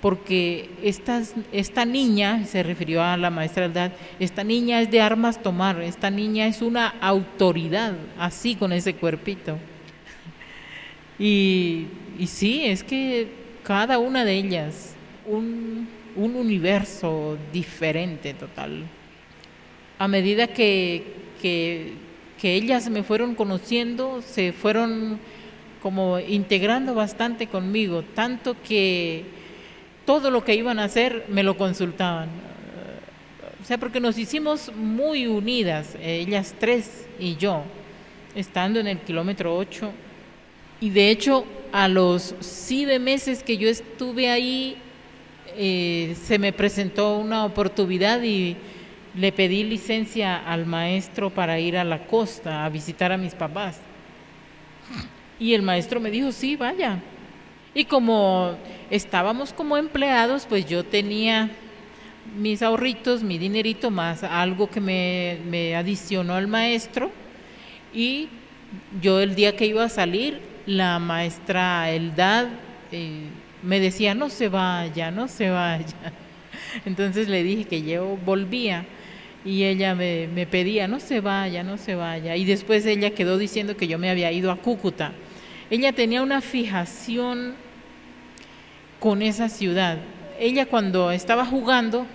porque esta niña, se refirió a la maestra Eldad, esta niña es de armas tomar, esta niña es una autoridad, así con ese cuerpito. Y sí, es que cada una de ellas, un universo diferente total. A medida que ellas me fueron conociendo, se fueron como integrando bastante conmigo, tanto que todo lo que iban a hacer me lo consultaban. O sea, porque nos hicimos muy unidas, ellas tres y yo, estando en el kilómetro 8. Y de hecho, a los 7 meses que yo estuve ahí, se me presentó una oportunidad y le pedí licencia al maestro para ir a la costa a visitar a mis papás. Y el maestro me dijo, sí, vaya. Y como estábamos como empleados, pues yo tenía mis ahorritos, mi dinerito, más algo que me adicionó el maestro. Y yo el día que iba a salir, la maestra Eldad me decía, no se vaya, Entonces le dije que yo volvía y ella me pedía, no se vaya, no se vaya. Y después ella quedó diciendo que yo me había ido a Cúcuta. Ella tenía una fijación con esa ciudad. Ella cuando estaba jugando,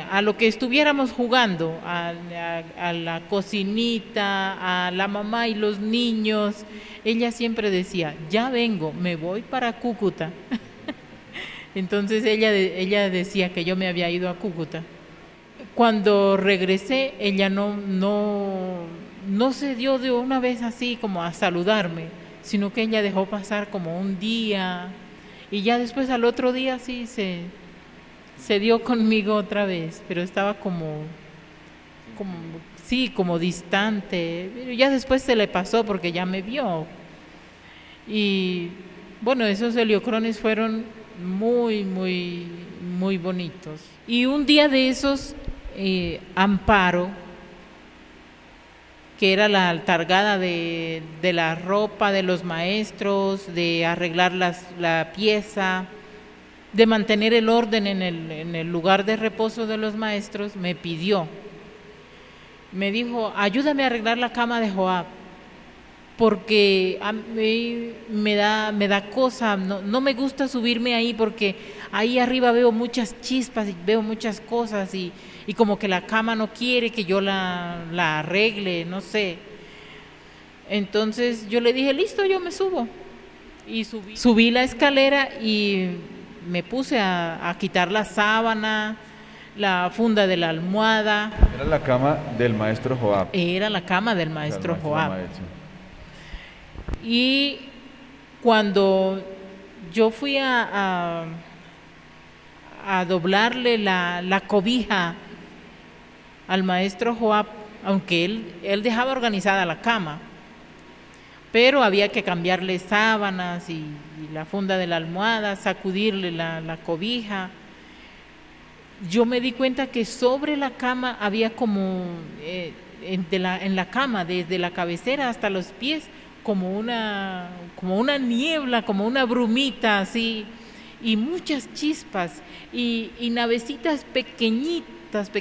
a lo que estuviéramos jugando, a la cocinita, a la mamá y los niños, ella siempre decía, ya vengo, me voy para Cúcuta. Entonces ella decía que yo me había ido a Cúcuta. Cuando regresé, ella no se dio de una vez así como a saludarme, sino que ella dejó pasar como un día y ya después al otro día sí se dio conmigo otra vez, pero estaba como distante. Pero ya después se le pasó porque ya me vio. Y bueno, esos heliocrones fueron muy, muy, muy bonitos. Y un día de esos, Amparo, que era la encargada de la ropa de los maestros, de arreglar la pieza, de mantener el orden en el lugar de reposo de los maestros, me pidió, me dijo, ayúdame a arreglar la cama de Joab, porque a mí me da cosa, no me gusta subirme ahí porque ahí arriba veo muchas chispas y veo muchas cosas y como que la cama no quiere que yo la arregle, no sé. Entonces yo le dije, listo, yo me subo. Y subí la escalera y me puse a quitar la sábana, la funda de la almohada. Era la cama del maestro Joab. Era la cama del maestro Joab. Y cuando yo fui a doblarle la cobija al maestro Joab, aunque él dejaba organizada la cama, pero había que cambiarle sábanas y la funda de la almohada, sacudirle la cobija. Yo me di cuenta que sobre la cama había como, en la cama, desde la cabecera hasta los pies, como una niebla, como una brumita así, y muchas chispas, y navecitas pequeñitas,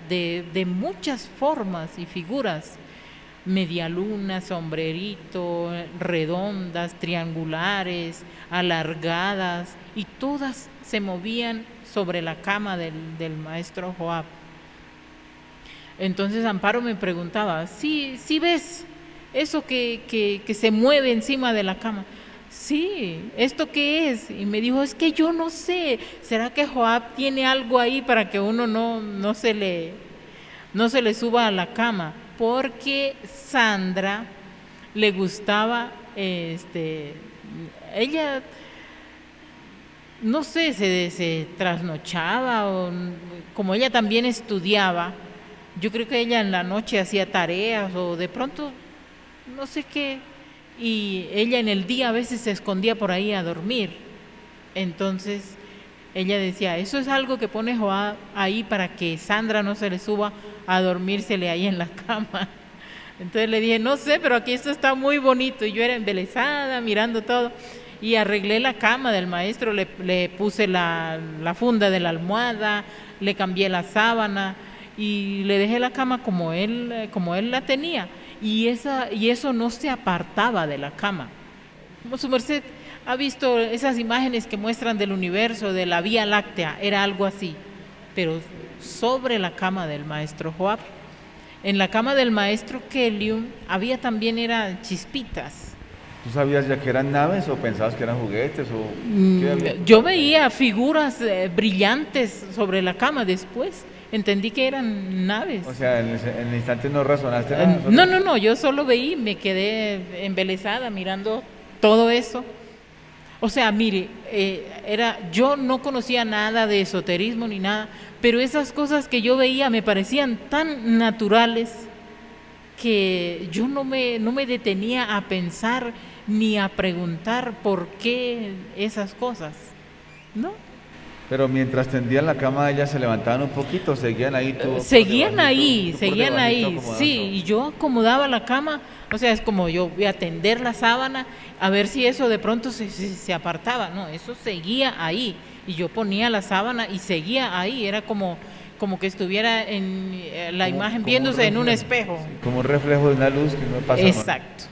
de muchas formas y figuras, medialunas, sombrerito, redondas, triangulares, alargadas, y todas se movían sobre la cama del maestro Joab. Entonces Amparo me preguntaba, ¿sí ves eso que se mueve encima de la cama? Sí, ¿esto qué es? Y me dijo, es que yo no sé, ¿será que Joab tiene algo ahí para que uno no se le suba a la cama? Porque Sandra le gustaba, ella, no sé, se trasnochaba, o como ella también estudiaba, yo creo que ella en la noche hacía tareas o de pronto no sé qué, y ella en el día a veces se escondía por ahí a dormir. Entonces ella decía, eso es algo que pone Joab ahí para que Sandra no se le suba a dormírsele ahí en la cama. Entonces le dije, no sé, pero aquí esto está muy bonito. Y yo era embelesada, mirando todo, y arreglé la cama del maestro, le puse la funda de la almohada, le cambié la sábana y le dejé la cama como él la tenía. Y eso no se apartaba de la cama. Como su merced ha visto esas imágenes que muestran del universo, de la Vía Láctea, era algo así, pero sobre la cama del maestro Joab. En la cama del maestro Kelium había también eran chispitas. ¿Tú sabías ya que eran naves o pensabas que eran juguetes? Yo veía figuras brillantes sobre la cama después. Entendí que eran naves. O sea, en el instante no razonaste nada. No, yo solo veí, me quedé embelesada mirando todo eso. O sea, mire, yo no conocía nada de esoterismo ni nada, pero esas cosas que yo veía me parecían tan naturales que yo no me detenía a pensar ni a preguntar por qué esas cosas, ¿no? Pero mientras tendían la cama, ellas se levantaban un poquito, seguían ahí. Seguían ahí, sí, y yo acomodaba la cama, o sea, es como yo voy a tender la sábana, a ver si eso de pronto se apartaba, no, eso seguía ahí, y yo ponía la sábana y seguía ahí, era como que estuviera en la imagen viéndose en un espejo. Sí, como un reflejo de una luz que uno pasa. Exacto,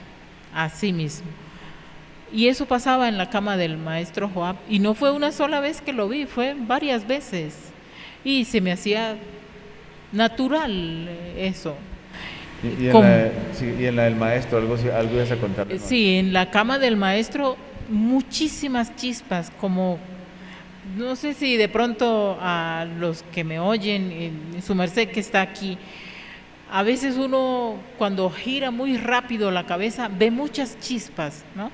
así mismo. Y eso pasaba en la cama del maestro Joab, y no fue una sola vez que lo vi, fue varias veces, y se me hacía natural eso. Y en la del maestro, algo ibas a contar. Sí, en la cama del maestro muchísimas chispas, como no sé si de pronto a los que me oyen, su merced que está aquí, a veces uno cuando gira muy rápido la cabeza ve muchas chispas, ¿no?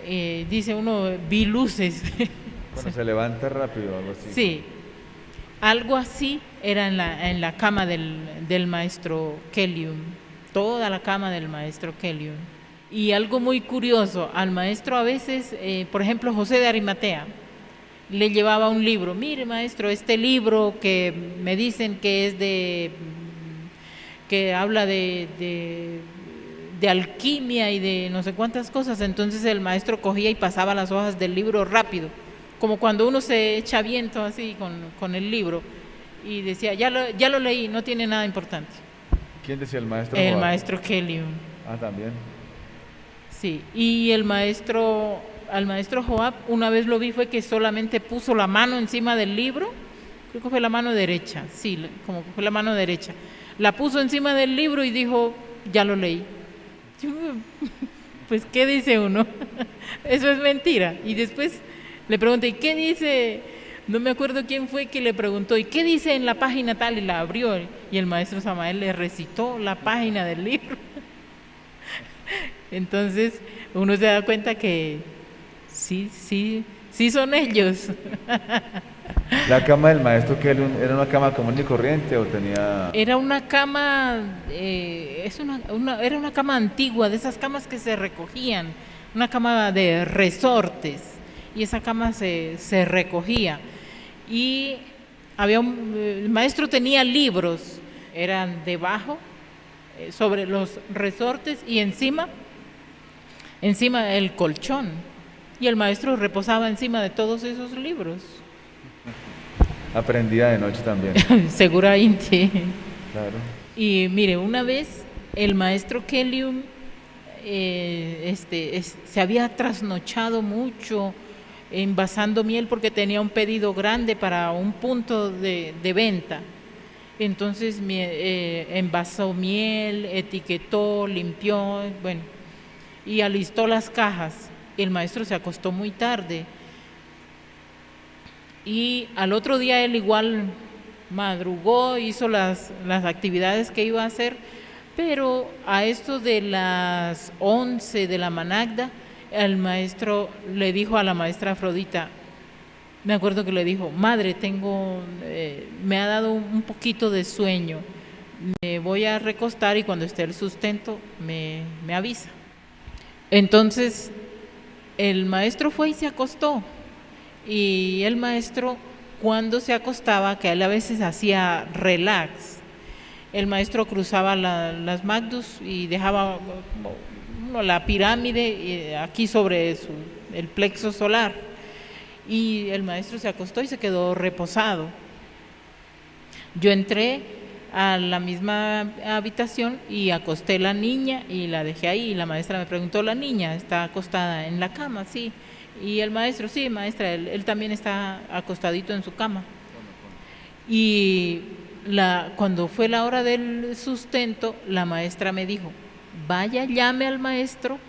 Dice uno, vi luces. Cuando se levanta rápido, algo así. Sí, algo así era en la cama del maestro Kelium, toda la cama del maestro Kelium. Y algo muy curioso, al maestro a veces, por ejemplo, José de Arimatea, le llevaba un libro. Mire, maestro, este libro que me dicen que es que habla de alquimia y de no sé cuántas cosas. Entonces el maestro cogía y pasaba las hojas del libro rápido, como cuando uno se echa viento así con el libro, y decía, ya lo leí, no tiene nada importante. ¿Quién decía el maestro? El maestro Kelium. Ah, también. Sí, y al maestro Joab, una vez lo vi, fue que solamente puso la mano encima del libro, creo que fue la mano derecha, sí, como que fue la mano derecha, la puso encima del libro y dijo, ya lo leí. Pues, ¿qué dice uno? Eso es mentira. Y después le pregunté, ¿y qué dice? No me acuerdo quién fue que le preguntó, ¿y qué dice en la página tal? Y la abrió, y el maestro Samael le recitó la página del libro. Entonces uno se da cuenta que sí son ellos. ¿La cama del maestro que era una cama común y corriente o tenía...? Era una cama, era una cama antigua, de esas camas que se recogían, una cama de resortes, y esa cama se recogía. Y el maestro tenía libros, eran debajo, sobre los resortes, y encima el colchón, y el maestro reposaba encima de todos esos libros. Aprendía de noche también. Seguramente. Claro. Y mire, una vez el maestro Kelium se había trasnochado mucho envasando miel porque tenía un pedido grande para un punto de venta. Entonces envasó miel, etiquetó, limpió, bueno, y alistó las cajas. El maestro se acostó muy tarde. Y al otro día él igual madrugó, hizo las actividades que iba a hacer, pero a esto de las 11 de la managda, el maestro le dijo a la maestra Afrodita, me acuerdo que le dijo, madre, me ha dado un poquito de sueño, me voy a recostar y cuando esté el sustento me avisa. Entonces el maestro fue y se acostó. Y el maestro, cuando se acostaba, que él a veces hacía relax, el maestro cruzaba las magdus y dejaba la pirámide aquí sobre el plexo solar, y el maestro se acostó y se quedó reposado. Yo entré a la misma habitación y acosté la niña y la dejé ahí, y la maestra me preguntó, ¿la niña está acostada en la cama? Sí. Y el maestro, sí, maestra, él también está acostadito en su cama. Y cuando fue la hora del sustento, la maestra me dijo, vaya, llame al maestro,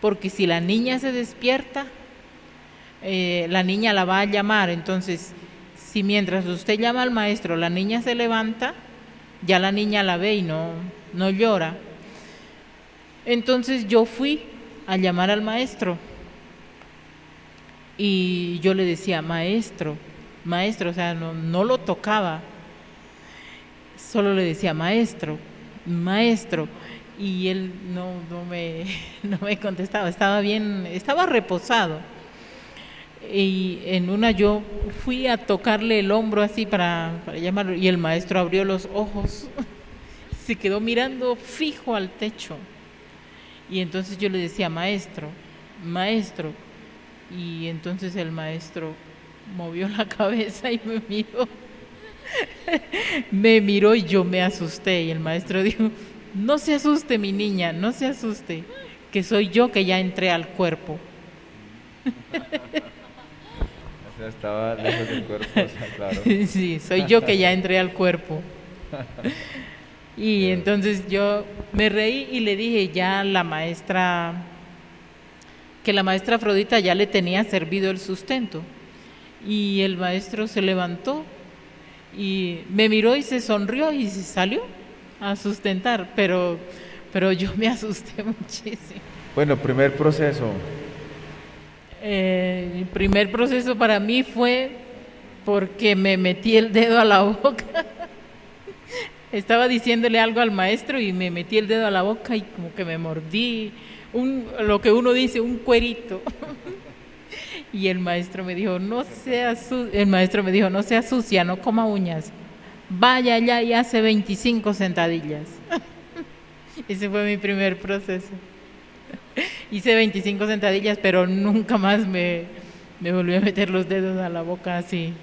porque si la niña se despierta, la niña la va a llamar. Entonces, si mientras usted llama al maestro, la niña se levanta, ya la niña la ve y no llora. Entonces yo fui a llamar al maestro. Y yo le decía, maestro, o sea, no lo tocaba, solo le decía, maestro, y él no me contestaba, estaba reposado. Y en una yo fui a tocarle el hombro así para llamarlo, y el maestro abrió los ojos, se quedó mirando fijo al techo. Y entonces yo le decía, maestro, y entonces el maestro movió la cabeza y me miró. Me miró y yo me asusté y el maestro dijo, no se asuste mi niña, no se asuste, que soy yo que ya entré al cuerpo. O sea, estaba lejos del cuerpo, o sea, claro. Sí, soy yo que ya entré al cuerpo. Y entonces yo me reí y le dije ya a la maestra, que la maestra Afrodita ya le tenía servido el sustento. Y el maestro se levantó y me miró y se sonrió y se salió a sustentar, pero yo me asusté muchísimo. Bueno, primer proceso. El primer proceso para mí fue porque me metí el dedo a la boca. Estaba diciéndole algo al maestro y me metí el dedo a la boca y como que me mordí, lo que uno dice, un cuerito. Y el maestro me dijo, no sea sucia, no coma uñas. Vaya allá y hace 25 sentadillas. Ese fue mi primer proceso. Hice 25 sentadillas, pero nunca más me volví a meter los dedos a la boca así.